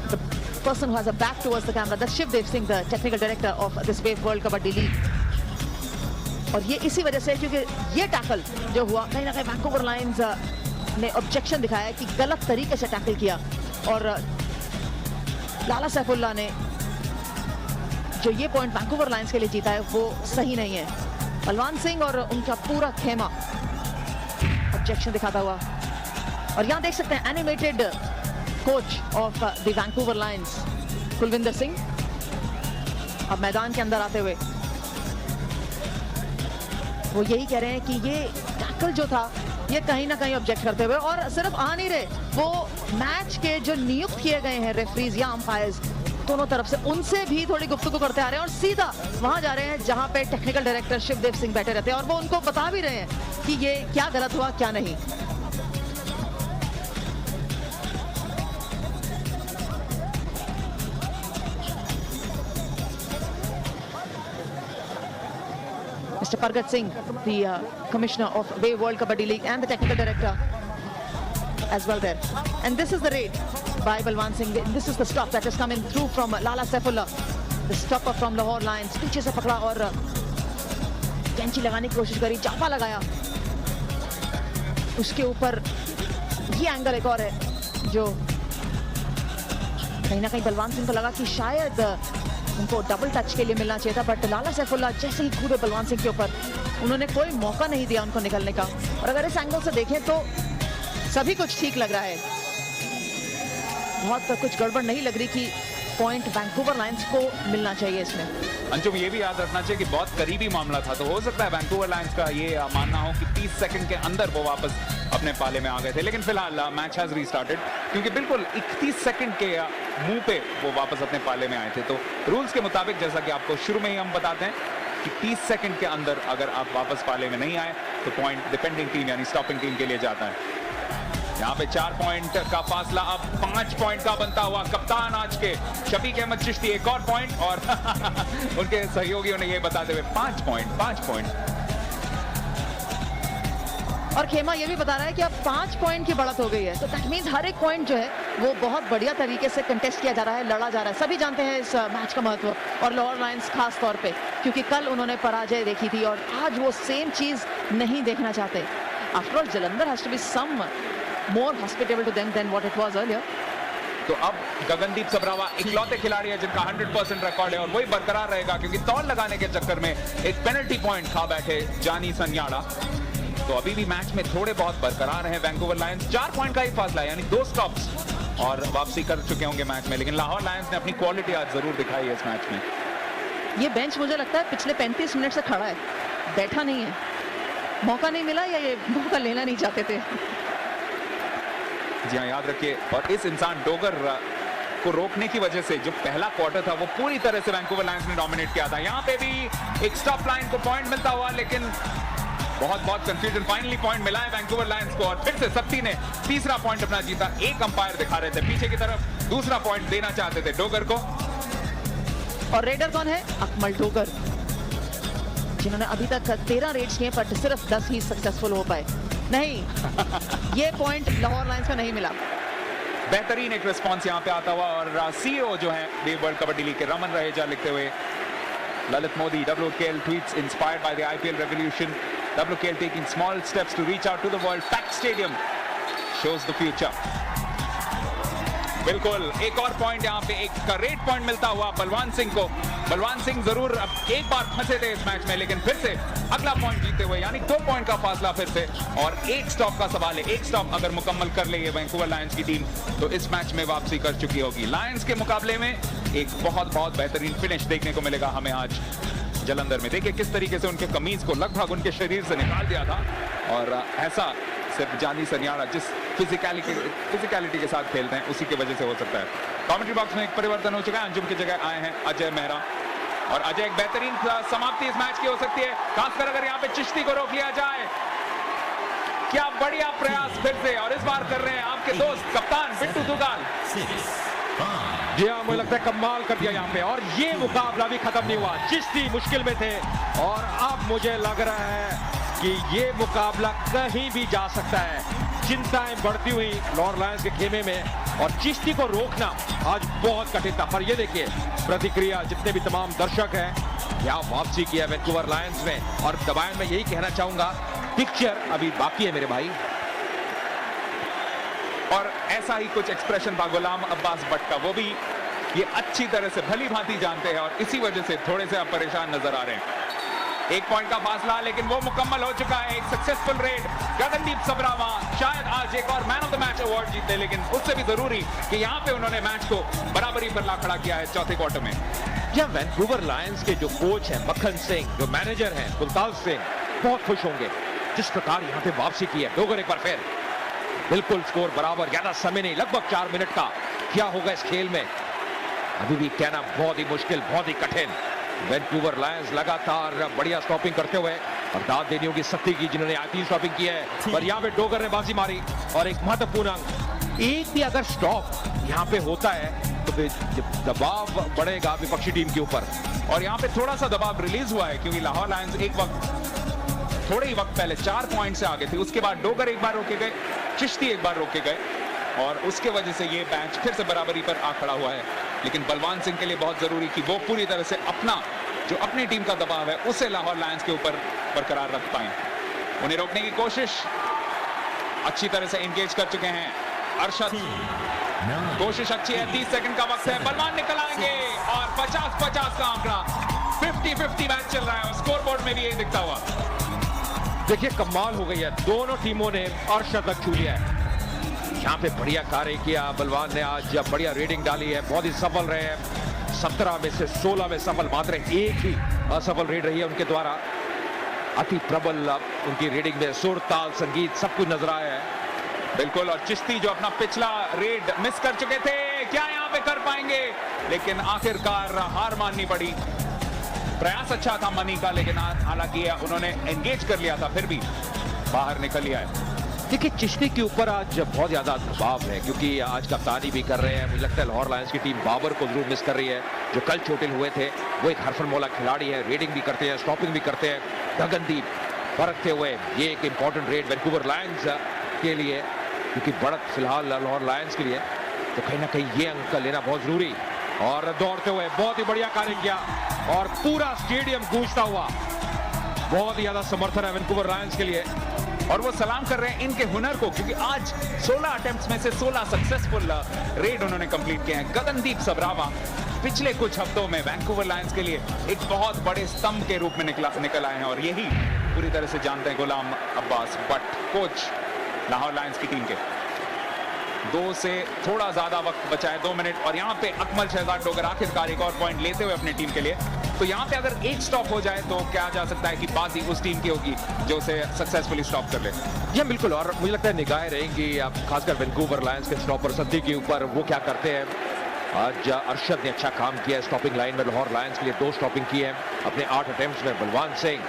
Speaker 3: the person who has a back towards the camera, that's Shivdev Singh, the technical director of this Wave World Kabaddi League. और ये इसी वजह से क्योंकि ये टैकल जो हुआ कहीं ना कहीं वैंकूवर लायंस ने ऑब्जेक्शन दिखाया कि गलत तरीके से टैकल किया और लाला सैफुल्लाह ने जो ये पॉइंट वैंकूवर लायंस के लिए जीता है वो सही नहीं है। बलवान सिंह और उनका पूरा खेमा ऑब्जेक्शन दिखाता हुआ और यहाँ देख सकते हैं animated coach of the Vancouver Lions Kulwinder Singh अब मैदान के अंदर आते हुए वो यही कह रहे हैं कि ये टैकल जो था ये कहीं ना कहीं ऑब्जेक्ट करते हुए, और सिर्फ आ नहीं रहे, वो मैच के जो नियुक्त किए गए हैं रेफरीज या अंपायर्स दोनों तरफ से उनसे भी थोड़ी गुफ्तगू करते आ रहे हैं और सीधा वहां जा रहे हैं जहां पे टेक्निकल डायरेक्टर शिवदेव सिंह बैठे रहते हैं और वो उनको बता भी रहे हैं कि ये क्या गलत हुआ क्या नहीं। Mr. Pargat Singh, the commissioner of Wave World Kabaddi League and the technical director as well there. And this is the raid by Balwan Singh. This is the stop that is coming through from Lala Saifullah, the stopper from Lahore Lions. पीछे से पकड़ा और कैंची लगाने की कोशिश करी, चापा लगाया उसके ऊपर। ये एंगल एक और है जो कहीं ना कहीं बलवान सिंह को लगा कि शायद उनको डबल टच के लिए मिलना चाहिए था, बट लाला सैफुल्लाह जैसे ही कूदे बलवान सिंह के ऊपर उन्होंने कोई मौका नहीं दिया उनको निकलने का। और अगर इस एंगल से देखें तो सभी कुछ ठीक लग रहा है, बहुत कुछ गड़बड़ नहीं लग रही कि पॉइंट वैंकूवर लायंस को मिलना चाहिए इसमें।
Speaker 1: अंशुम ये भी याद रखना चाहिए कि बहुत करीबी मामला था, तो हो सकता है वैंकूवर लायंस का ये मानना हो कि 30 सेकंड के अंदर वो वापस अपने पाले में आ गए थे, लेकिन फिलहाल मैच हैज रीस्टार्टेड क्योंकि बिल्कुल 31 सेकंड के मुंह पे वो वापस अपने पाले में आए थे। तो रूल्स के मुताबिक जैसा कि आपको शुरू में ही हम बताते हैं कि 30 सेकंड के अंदर अगर आप वापस पाले में नहीं आए तो पॉइंट डिफेंडिंग टीम यानी स्टॉपिंग टीम के लिए जाता है। यहाँ पे 4 पॉइंट का फासला अब 5 पॉइंट का बनता हुआ। कप्तान आज के शफीक अहमद चिश्ती एक और पॉइंट और उनके सहयोगियों ने ये बताते हुए 5 पॉइंट।
Speaker 3: और खेमा ये भी बता रहा है कि अब 5 पॉइंट की बढ़त हो गई है, तो दैट मींस हर एक पॉइंट जो है वो बहुत बढ़िया तरीके से कंटेस्ट किया जा रहा है, लड़ा जा रहा है। सभी जानते हैं इस मैच का महत्व और लाहौर लायंस खास तौर पे क्योंकि कल उन्होंने पराजय देखी थी और आज वो सेम चीज नहीं देखना चाहते। After all Jalandhar has to be some more hospitable to them than what it was earlier.
Speaker 1: तो अब गगनदीप सबरावा इकलौते खिलाड़ी है जिनका 100% रिकॉर्ड है और वही बरकरार रहेगा क्योंकि तौल लगाने के चक्कर में एक पेनल्टी पॉइंट खा बैठे जानी सन्याड़ा। तो अभी भी मैच में थोड़े बहुत बरकरार हैं वैंकूवर लायंस। 4 पॉइंट का ही फासला है यानी 2 स्टॉप्स और वापसी कर चुके होंगे मैच में, लेकिन लाहौर लायंस ने अपनी क्वालिटी आज जरूर दिखाई है इस मैच में।
Speaker 3: ये बेंच मुझे लगता है पिछले 35 मिनट से खड़ा है, बैठा नहीं है। मौका नहीं मिला या ये मौका लेना नहीं चाहते थे।
Speaker 1: जी हाँ, याद रखिए। और इस इंसान डोगर को रोकने की वजह से जो पहला क्वार्टर था वो पूरी तरह से वैंकूवर लायंस ने डोमिनेट किया था। यहाँ पे भी एक स्टॉप लाइन को पॉइंट मिलता हुआ, लेकिन बहुत कंफ्यूजन। फाइनली पॉइंट मिला है वैंकूवर लायंस को और फिर से सत्ती ने तीसरा पॉइंट अपना जीता। एक अंपायर दिखा रहे थे पीछे की तरफ, दूसरा पॉइंट देना चाहते थे डोगर को।
Speaker 3: और रेडर कौन है? अकमल डोगर, जिन्होंने अभी तक 13 रेड्स किए पर सिर्फ 10 ही सक्सेसफुल हो पाए। नहीं ये पॉइंट लाहौर लायंस को नहीं मिला।
Speaker 1: बेहतरीन एक रिस्पॉन्स यहाँ पे आता हुआ और सीईओ जो है वेव वर्ल्ड कबड्डी लीग के रमन रहेजा लिखते हुए Lalit Modi, WKL tweets inspired by the IPL revolution, WKL taking small steps to reach out to the world, packed stadium shows the future। बिल्कुल, एक और पॉइंट यहाँ पे, एक रेड पॉइंट मिलता हुआ बलवान सिंह को। बलवान सिंह जरूर अब एक बार फंसे थे इस मैच में, लेकिन फिर से अगला पॉइंट जीते हुए, यानी 2 पॉइंट का फासला फिर से, और एक स्टॉप का सवाल है। एक स्टॉप अगर मुकम्मल कर ले ये वैंकूवर लायंस की टीम तो इस मैच में वापसी कर चुकी होगी। लायंस के मुकाबले में एक बहुत बेहतरीन फिनिश देखने को मिलेगा हमें आज जलंधर में। देखिए किस तरीके से उनके कमीज को लगभग उनके शरीर से निकाल दिया था, और ऐसा सिर्फ जानी सनियाड़ा जिस फिजिकलिटी के साथ खेलते हैं उसी की वजह से हो सकता है। कमेंट्री बॉक्स में एक परिवर्तन हो चुका है, अंजुम की जगह आए हैं अजय मेहरा, और अजय एक बेहतरीन समाप्ति इस मैच की हो सकती है, खासकर अगर यहाँ पे चिश्ती को रोक लिया जाए। क्या बढ़िया प्रयास फिर से, और इस बार कर रहे हैं आपके दोस्त कप्तान बिट्टू दुगाल।
Speaker 2: जी हाँ, मुझे लगता है कमाल कर दिया यहाँ पे, और ये मुकाबला भी खत्म नहीं हुआ। चिश्ती मुश्किल में थे, और अब मुझे लग रहा है कि ये मुकाबला कहीं भी जा सकता है। चिंताएं बढ़ती हुई लाहौर लायंस के खेमे में, और चिश्ती को रोकना आज बहुत कठिन था। पर ये देखिए प्रतिक्रिया, जितने भी तमाम दर्शक हैं, यहाँ वापसी किया वैंकूवर लायंस ने। और दबाए मैं यही कहना चाहूंगा, पिक्चर अभी बाकी है मेरे भाई।
Speaker 1: और ऐसा ही कुछ एक्सप्रेशन था गुलाम अब्बास भट्ट का, वो भी ये अच्छी तरह से भली भांति जानते हैं, और इसी वजह से थोड़े से अब परेशान नजर आ रहे हैं। 1 पॉइंट का फासला, लेकिन वो मुकम्मल हो चुका है। एक सक्सेसफुल रेड, गगनदीप सबरावा शायद आज एक और man of the match award जीते, लेकिन उससे भी जरूरी कि यहाँ पे उन्होंने मैच को बराबरी पर ला खड़ा किया है चौथे क्वार्टर में।
Speaker 2: या वैंकूवर लायंस के जो कोच हैं मक्खन सिंह, जो मैनेजर हैं कुलताज सिंह, बहुत खुश होंगे जिस प्रकार यहाँ पे वापसी की है। डोगर एक बार फिर, बिल्कुल स्कोर बराबर, ज्यादा समय नहीं, लगभग 4 मिनट का। क्या होगा इस खेल में अभी भी कहना बहुत ही मुश्किल, बहुत ही कठिन। वैंकूवर लायंस लगातार बढ़िया स्टॉपिंग करते हुए, और दाद देनी होगी सत्ती की जिन्होंने 3 स्टॉपिंग की है, पर यहाँ पे डोगर ने बाजी मारी। और एक महत्वपूर्ण अंक, एक भी अगर स्टॉप यहाँ पे होता है तो फिर दबाव बढ़ेगा विपक्षी टीम के ऊपर,
Speaker 1: और यहाँ पे थोड़ा सा दबाव रिलीज हुआ है, क्योंकि लाहौर लायंस एक वक्त, थोड़े ही वक्त पहले 4 पॉइंट से आगे थे। उसके बाद डोगर एक बार रोके गए, चिश्ती एक बार रोके गए, और उसके वजह से ये मैच फिर से बराबरी पर आ खड़ा हुआ है। लेकिन बलवान सिंह के लिए बहुत जरूरी कि वो पूरी तरह से अपना जो अपनी टीम का दबाव है उसे लाहौर लायंस के ऊपर बरकरार रख पाए। उन्हें रोकने की कोशिश अच्छी तरह से एंगेज कर चुके हैं अरशद। कोशिश अच्छी है, 30 सेकंड का वक्त है, बलवान निकल आएंगे, और 50-50 का आंकड़ा, 50-50 मैच चल रहा है, और स्कोर बोर्ड में भी यही दिखता हुआ।
Speaker 2: देखिए कमाल हो गई है, दोनों टीमों ने अर्शद तक छू लिया है। यहाँ पे बढ़िया कार्य किया बलवान ने, आज बढ़िया रेडिंग डाली है, बहुत ही सफल रहे हैं। 17 में से 16 में सफल, मात्र एक ही असफल रेड रही है उनके द्वारा। अति प्रबल उनकी रेडिंग में सुर, ताल, संगीत सब कुछ नजर आया है।
Speaker 1: बिल्कुल, और चिश्ती जो अपना पिछला रेड मिस कर चुके थे, क्या यहाँ पे कर पाएंगे? लेकिन आखिरकार हार माननी पड़ी। प्रयास अच्छा था मनी का, लेकिन हालांकि उन्होंने एंगेज कर लिया था, फिर भी बाहर निकल लिया है।
Speaker 2: देखिए चिश्ती के ऊपर आज बहुत ज्यादा दबाव है, क्योंकि आज कप्तानी भी कर रहे हैं। मुझे लगता है लाहौर लायंस की टीम बाबर को जरूर मिस कर रही है, जो कल चोटिल हुए थे। वो एक हरफनमौला खिलाड़ी है, रेडिंग भी करते हैं, स्टॉपिंग भी करते हैं। गगनदीप परखते हुए, ये एक इंपॉर्टेंट रेड वैंकूवर लायंस के लिए, क्योंकि बढ़त फिलहाल लाहौर लायंस के लिए, तो कहीं ना कहीं ये अंक लेना बहुत जरूरी। और दौड़ते हुए बहुत ही बढ़िया कार्य किया, और पूरा स्टेडियम गूंजता हुआ। बहुत ही ज्यादा समर्थन है वैंकूवर लायंस के लिए,
Speaker 1: और वो सलाम कर रहे हैं इनके हुनर को, क्योंकि आज 16 अटेम्प्ट्स में से 16 सक्सेसफुल रेड उन्होंने कंप्लीट किए हैं। गगनदीप सबरावा पिछले कुछ हफ्तों में वैंकूवर लायंस के लिए एक बहुत बड़े स्तंभ के रूप में निकल आए हैं, और यही पूरी तरह से जानते हैं गुलाम अब्बास भट्ट, कोच लाहौर लायंस की टीम के। 2 से थोड़ा ज्यादा वक्त बचा है, 2 मिनट, और यहाँ पे अकमल शहजाद डोगर आखिरकार एक और पॉइंट लेते हुए अपनी टीम के लिए। तो यहाँ पे अगर एक स्टॉप हो जाए तो क्या जा सकता है कि बाजी उस टीम की होगी जो उसे सक्सेसफुली स्टॉप कर ले।
Speaker 2: जी बिल्कुल, और मुझे लगता है निगाहें रहेंगी अब खासकर वैंकूवर लायंस के स्टॉपर सद्दी के ऊपर, वो क्या करते हैं। आज अरशद ने अच्छा काम किया स्टॉपिंग लाइन में, लाहौर लायंस के लिए 2 स्टॉपिंग की है अपने 8 अटेम्प्ट्स में। बलवान सिंह,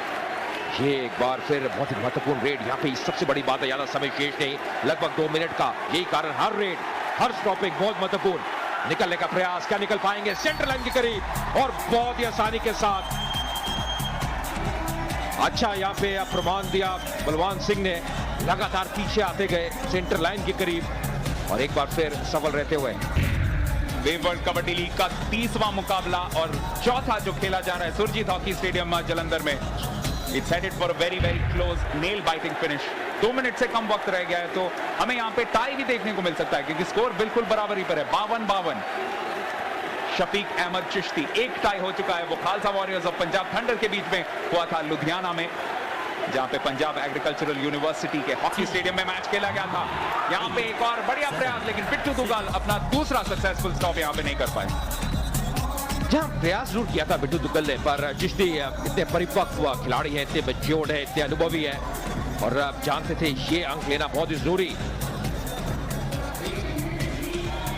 Speaker 2: ये एक बार फिर बहुत ही महत्वपूर्ण रेड। यहाँ पे सबसे बड़ी बात है, ज्यादा समय शेष नहीं, लगभग 2 मिनट का, यही कारण हर रेड, हर स्टॉपिंग बहुत महत्वपूर्ण। निकलने का प्रयास, क्या निकल पाएंगे सेंटर लाइन के करीब, और बहुत ही आसानी के साथ अच्छा यहाँ पे प्रमाण दिया बलवान सिंह ने। लगातार पीछे आते गए सेंटर लाइन के करीब, और एक बार फिर सफल रहते हुए।
Speaker 1: वेव वर्ल्ड कबड्डी लीग का 30वां मुकाबला और चौथा जो खेला जा रहा है सुरजीत हॉकी स्टेडियम जलंधर में। It's headed for a very close nail biting finish. 2 minute से कम वक्त रह गया है, तो हमें यहाँ पे टाई भी देखने को मिल सकता है क्योंकि स्कोर बिल्कुल बराबरी पर है, 52-52। शफीक अहमद चिश्ती, एक टाई हो चुका है, वो खालसा वॉरियर्स और पंजाब थंडर के बीच में हुआ था लुधियाना में, जहां पे पंजाब एग्रीकल्चरल यूनिवर्सिटी के हॉकी स्टेडियम में मैच खेला गया था। यहां पे एक और बढ़िया प्रयास, लेकिन पिट्टू दुग्गल अपना दूसरा सक्सेसफुल स्टॉप यहां पे नहीं कर पाए।
Speaker 2: जहां प्रयास जरूर किया था बिट्टू दुग्गल ने, पर चिश्ती इतने परिपक्व खिलाड़ी है, इतने मैच्योर्ड है, इतने अनुभवी है और जानते थे ये अंक लेना बहुत ही जरूरी।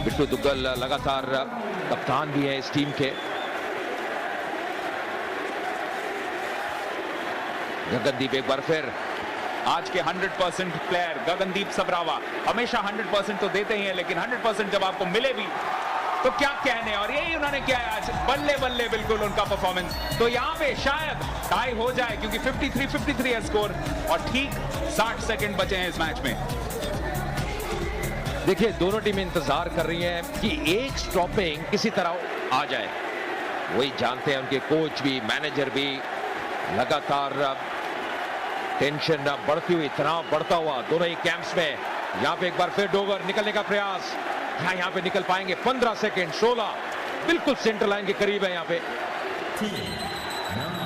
Speaker 2: बिट्टू दुग्गल लगातार कप्तान भी है इस टीम के। गगनदीप एक बार फिर,
Speaker 1: आज के 100% प्लेयर गगनदीप सबरावा हमेशा 100% तो देते ही हैं, लेकिन 100% जब आपको मिले भी तो क्या कहने, और यही उन्होंने किया है आज, बल्ले बल्ले बिल्कुल उनका परफॉर्मेंस। तो यहाँ पे शायद टाई हो जाए क्योंकि 53-53 है स्कोर और ठीक 60 सेकंड बचे हैं इस मैच में।
Speaker 2: देखिए दोनों टीमें इंतजार कर रही हैं कि एक स्टॉपिंग किसी तरह आ जाए, वही जानते हैं उनके कोच भी, मैनेजर भी। लगातार टेंशन बढ़ती हुई, तनाव बढ़ता हुआ दोनों ही कैंप्स में। यहाँ पे एक बार फिर डोगर निकलने का प्रयास, यहाँ पे निकल पाएंगे? 15 सेकंड, 16, बिल्कुल सेंटर लाइन के करीब है यहाँ पे।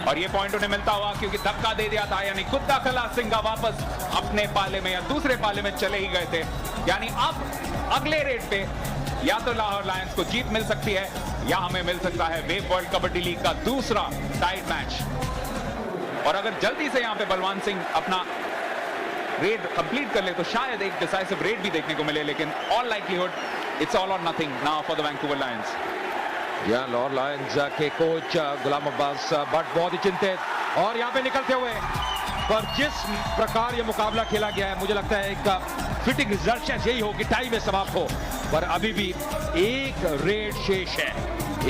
Speaker 1: और ये पॉइंट उन्हें मिलता हुआ क्योंकि धक्का दे दिया था, यानी खुद दाखिला सिंघा वापस अपने पाले में या दूसरे पाले में चले ही गए थे। यानी अब अगले रेट पे या तो लाहौर लायंस को जीत मिल सकती है या हमें मिल सकता है वेव वर्ल्ड कबड्डी लीग का दूसरा टाइड मैच। और अगर जल्दी से यहाँ पे बलवान सिंह अपना रेड कंप्लीट कर ले तो शायद एक डिसाइसिव रेड भी देखने को मिले, लेकिन ऑल लाइकलीहुड इट्स ऑल और nothing now for the Vancouver Lions.
Speaker 2: Lahore Lions के कोच गुलाम अब्बास भट्ट बहुत ही चिंतित, और यहाँ पे निकलते हुए, पर जिस प्रकार ये मुकाबला खेला गया है मुझे लगता है एक फिटिंग रिजल्ट यही हो कि टाई में समाप्त हो, पर अभी भी एक रेड शेष है,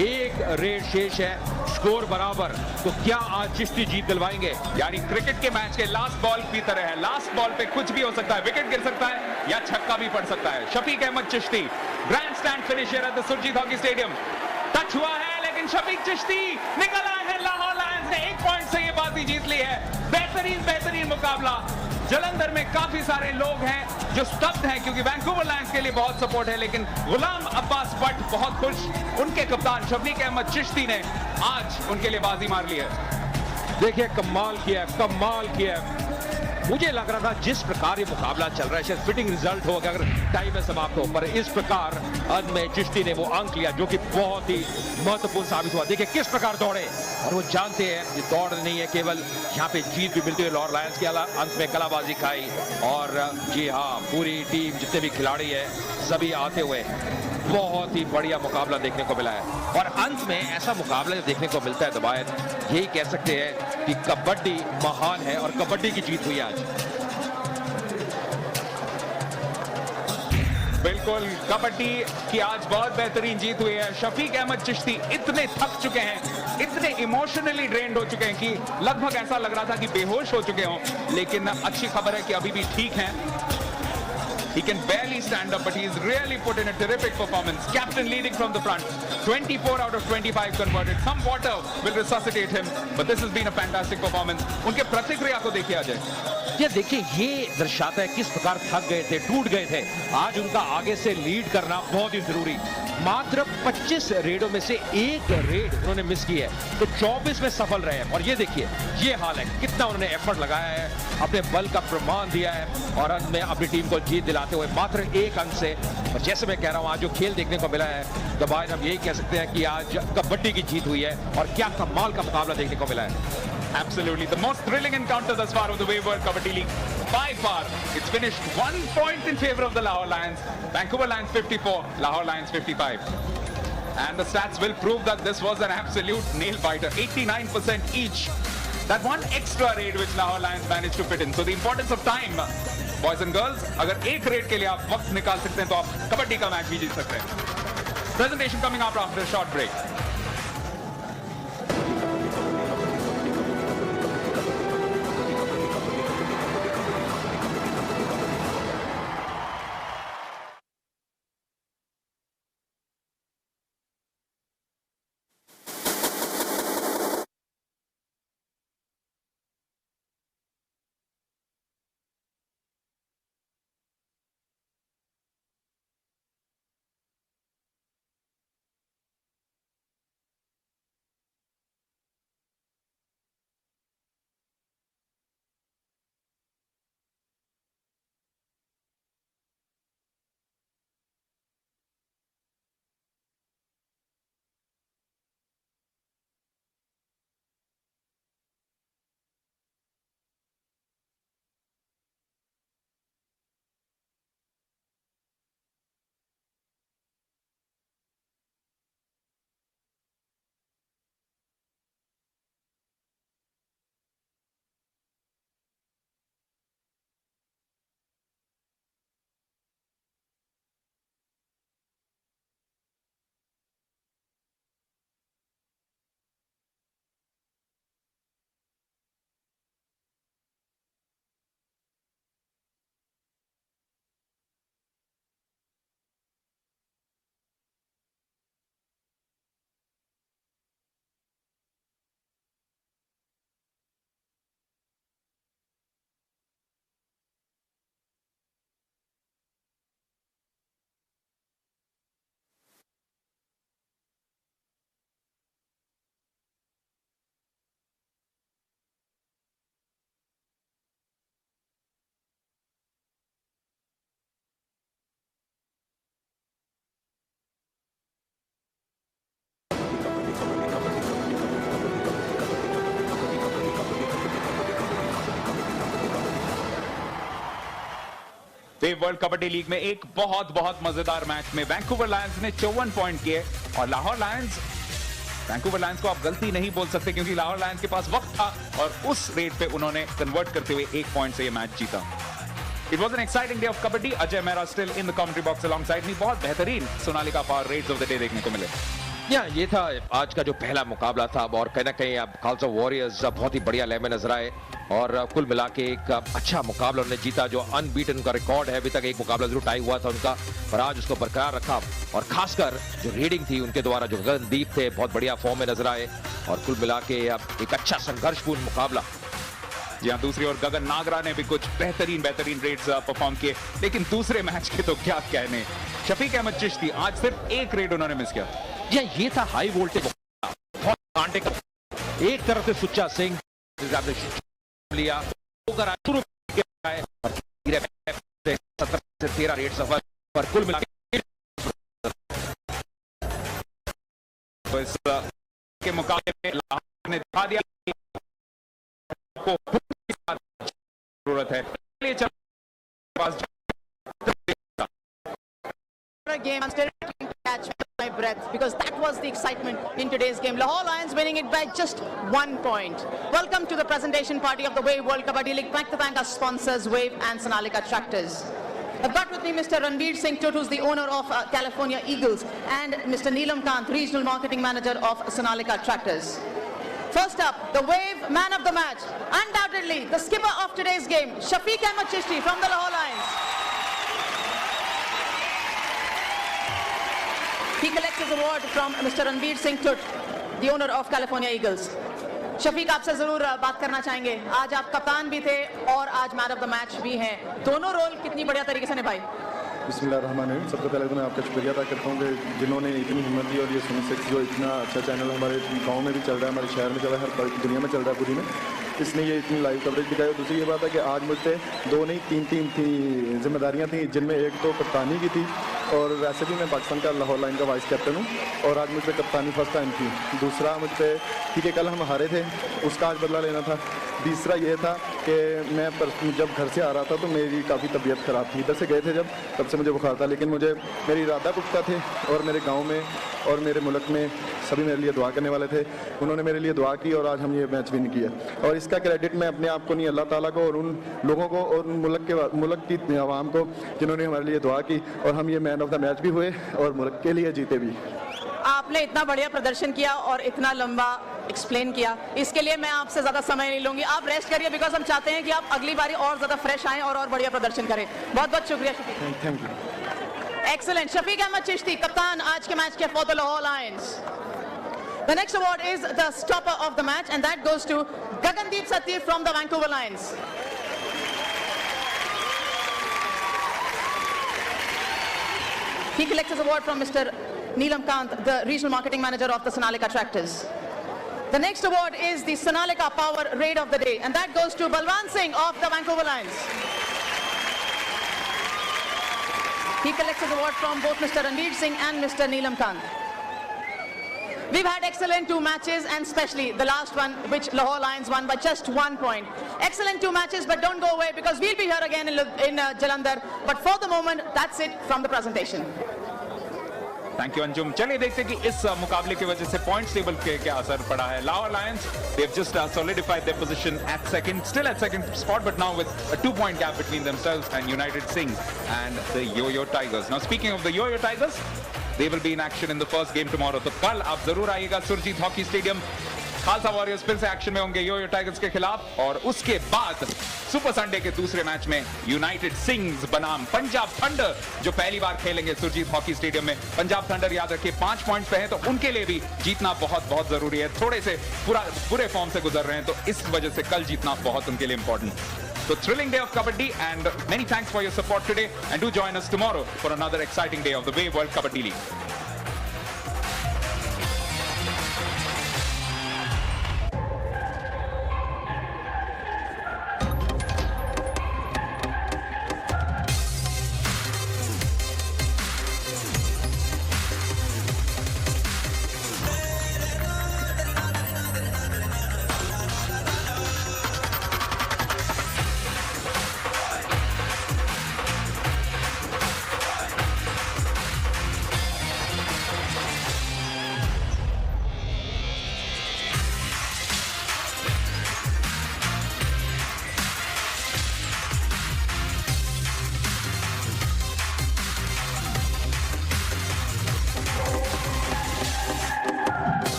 Speaker 2: एक रेड शेष है, स्कोर बराबर। तो क्या आज चिश्ती जीत दिलवाएंगे?
Speaker 1: यानी क्रिकेट के मैच के लास्ट बॉल की तरह है, लास्ट बॉल पे कुछ भी हो सकता है, विकेट गिर सकता है या छक्का भी पड़ सकता है। Shafiq Ahmed Chishti grandstand finisher at the Surjit hockey stadium, touch हुआ है लेकिन शफीक चिश्ती निकल आए हैं। लाहौर लायंस ने 1 पॉइंट से ये बाजी जीत ली है। बेहतरीन मुकाबला। जलंधर में काफी सारे लोग हैं जो स्तब्ध हैं क्योंकि वैंकूवर लायंस के लिए बहुत सपोर्ट है, लेकिन गुलाम अब्बास भट्ट बहुत खुश, उनके कप्तान शफीक अहमद चिश्ती ने आज उनके लिए बाजी मार ली है।
Speaker 2: देखिए कमाल किया, कमाल किया। मुझे लग रहा था जिस प्रकार ये मुकाबला चल रहा है शायद फिटिंग रिजल्ट हो अगर टाइम में समाप्त हो, पर इस प्रकार अंत में चिश्ती ने वो अंक लिया जो कि बहुत ही महत्वपूर्ण साबित हुआ। देखिए किस प्रकार दौड़े, और वो जानते हैं ये दौड़ नहीं है केवल, यहाँ पे जीत भी मिलती है। लाहौर लायंस के अंत में कलाबाजी खाई, और जी हाँ पूरी टीम जितने भी खिलाड़ी है सभी आते हुए बहुत ही बढ़िया मुकाबला देखने को मिला है। और अंत में ऐसा मुकाबला जो देखने को मिलता है दबायत, यही कह सकते हैं कि कबड्डी महान है और कबड्डी की जीत हुई आज।
Speaker 1: बिल्कुल, कबड्डी की आज बहुत बेहतरीन जीत हुई है। शफीक अहमद चिश्ती इतने थक चुके हैं, इतने इमोशनली ड्रेन्ड हो चुके हैं कि लगभग ऐसा लग रहा था कि बेहोश हो चुके हों, लेकिन अच्छी खबर है कि अभी भी ठीक हैं। He can barely stand up, but he's really put in a terrific performance. Captain leading from the front, 24 out of 25 converted. Some water will resuscitate him, but this has been a fantastic performance. उनके प्रतिक्रिया को देखिए अजय।
Speaker 2: ये देखिए, ये दर्शाता है किस प्रकार थक गए थे, टूट गए थे। आज उनका आगे से लीड करना बहुत ही जरूरी। मात्र 25 रेडों में से एक रेड उन्होंने मिस की है, तो 24 में सफल रहे हैं। और ये देखिए ये हाल है, कितना उन्होंने एफर्ट लगाया है, अपने बल का प्रमाण दिया है, और अंत में अपनी टीम को जीत दिलाते हुए मात्र 1 अंक से। और जैसे मैं कह रहा हूँ आज जो खेल देखने को मिला है दबाए, हम यही कह सकते हैं कि आज कबड्डी की जीत हुई है और क्या कमाल का मुकाबला देखने को मिला है।
Speaker 1: Absolutely, the most thrilling encounter thus far of the Wave World Kabaddi League. By far, it's finished 1 point in favor of the Lahore Lions. Vancouver Lions 54, Lahore Lions 55. And the stats will prove that this was an absolute nail biter. 89% each. That one extra raid which Lahore Lions managed to fit in. So the importance of time, boys and girls, अगर एक red के लिए आप वक्त निकाल सकते हैं तो आप कबड्डी का मैच भी जीत सकते हैं। Presentation coming up after a short break. Wave world kabaddi league में एक बहुत मजेदार मैच में वैंकूवर लायंस ने 54 पॉइंट किए और लाहौर लायंस, वैंकूवर लायंस को आप गलती नहीं बोल सकते क्योंकि लाहौर लायंस के पास वक्त था और उस रेट पे उन्होंने कन्वर्ट करते हुए 1 पॉइंट से ये मैच जीता। It was an exciting day of kabaddi. Ajay Mehra still in the commentary box alongside me. बहुत बेहतरीन Sonalika power raids of the day देखने को मिले।
Speaker 2: ये था आज का जो पहला मुकाबला था और कहीं ना कहीं अब खालसा वॉरियर्स बहुत ही बढ़िया लय में नजर आए और कुल मिला के एक अच्छा मुकाबला उन्होंने जीता। जो अनबीटन का रिकॉर्ड है, अभी तक एक मुकाबला जरूर टाई हुआ था उनका, पर आज उसको बरकरार रखा और खासकर जो रीडिंग थी उनके द्वारा, जो गगनदीप थे बहुत बढ़िया फॉर्म में नजर आए और कुल मिला के अब एक अच्छा संघर्षपूर्ण मुकाबला।
Speaker 1: जी हाँ, दूसरी ओर गगन नागरा ने भी कुछ बेहतरीन रेड्स परफॉर्म किए, लेकिन दूसरे मैच के तो क्या कहने। शफीक अहमद चिश्ती आज सिर्फ 1 रेड उन्होंने मिस किया।
Speaker 2: ये था हाई वोल्टेज, बहुत कांटे का। एक तरफ से सुच्चा सिंह लिया शुरू किया है, 17 से 13 रेड सफर पर कुल मिला
Speaker 1: के मुकाबले में लाहौर ने दिखा दिया को जरूरत है।
Speaker 3: Game and still catch my breath because that was the excitement in today's game. Lahore Lions winning it by just 1 point. Welcome to the presentation party of the Wave World Kabaddi League. Thank our sponsors Wave and Sonalika Tractors. I've got with me Mr. Ranveer Singh Tut, who's the owner of California Eagles, and Mr. Neelam Kant, regional marketing manager of Sonalika Tractors. First up, the Wave man of the match, undoubtedly the skipper of today's game, Shafiq Ahmed Chishti from the Lahore Lions. He collects his award from Mr. Ranveer Singh Tut, the owner of California Eagles. Shafiq, आपसे जरूर बात करना चाहेंगे। आज आप कप्तान भी थे और आज मैन ऑफ द मैच भी हैं। दोनों रोल कितनी बढ़िया तरीके से निभाई।
Speaker 4: बिस्मिल्लाहिर्रहमानिर्रहीम। सबसे पहले तो मैं आपका शुक्रिया अदा करता हूँ कि जिन्होंने इतनी हिम्मत दी और ये सुनी सिक्स जो इतना अच्छा चैनल हमारे गांव में भी चल रहा है, हमारे शहर में चल रहा है, हर दुनिया में चल रहा है पूरी में, इसने ये इतनी लाइव कवरेज दिखाई। और दूसरी ये बात है कि आज मुझ पर 2 नहीं 3 थी जिम्मेदारियाँ थी, जिनमें एक तो कप्तानी की थी और वैसे भी मैं पाकिस्तान का लाहौर लाइन का वाइस कैप्टन हूँ और आज मुझ पर कप्तानी फर्स्ट टाइम थी। दूसरा मुझ पर ठीक है, कल हम हारे थे, उसका आज बदला लेना था। तीसरा ये था कि मैं जब घर से आ रहा था तो मेरी काफ़ी तबीयत ख़राब थी, इधर से गए थे जब, तब से मुझे बुखार था, लेकिन मुझे मेरी इरादा पुख्ता थे और मेरे गांव में और मेरे मुल्क में सभी मेरे लिए दुआ करने वाले थे। उन्होंने मेरे लिए दुआ की और आज हम ये मैच विन किया और इसका क्रेडिट मैं अपने आप को नहीं, अल्लाह ताला को और उन लोगों को और मुल्क की आवाम को जिन्होंने हमारे लिए दुआ की और हम ये मैन ऑफ द मैच भी हुए और मुल्क के लिए जीते भी।
Speaker 3: आपने इतना बढ़िया प्रदर्शन किया और इतना लंबा एक्सप्लेन किया, इसके लिए मैं आपसे ज्यादा समय नहीं लूंगी। आप रेस्ट करिए बिकॉज हम चाहते हैं कि आप अगली बारी और ज्यादा फ्रेश आएं और बढ़िया प्रदर्शन करें। बहुत बहुत शुक्रिया Shafiq.
Speaker 4: Thank you.
Speaker 3: Excellent. Shafiq Ahmed Chishti, कप्तान आज के मैच के for the Lahore Lions. The next award is the stopper of the match and that goes to Gagandeep Sathi from the Vancouver Lions. He collects his award from Mr. Neelam Kant, the regional marketing manager of the Sonalika Tractors. The next award is the Sonalika Power Raid of the Day and that goes to Balwan Singh of the Vancouver Lions. He collects his award from both Mr. Ranveer Singh and Mr. Neelam Kant. We've had excellent 2 matches and especially the last one which Lahore Lions won by just 1 point. Excellent 2 matches, but don't go away because we'll be here again in Jalandhar. But for the moment, that's it from the presentation.
Speaker 1: Thank you Anjum. चलिए देखते हैं कि इस मुकाबले की वजह से points table पे क्या असर पड़ा है। Lahore Lions they have just solidified their position at second, still at second spot, but now with a 2-point gap between themselves and United Singh and the Yo-Yo Tigers. Now speaking of the Yo-Yo Tigers, they will be in action in the first game tomorrow. तो कल आप जरूर आइएगा Surjit hockey stadium. Khalsa warriors फिर से action में होंगे yo-yo tigers के खिलाफ और उसके बाद सुपर संडे के दूसरे मैच में यूनाइटेड सिंग्स बनाम पंजाब थंडर जो पहली बार खेलेंगे सुरजीत हॉकी स्टेडियम में। पंजाब थंडर याद रखिए 5 पॉइंट्स पे है तो उनके लिए भी जीतना बहुत जरूरी है। थोड़े से बुरे फॉर्म से गुजर रहे हैं तो इस वजह से कल जीतना बहुत उनके लिए important. So thrilling day of Kabaddi and many thanks for your support today and do join us tomorrow for another exciting day of the Wave World Kabaddi League.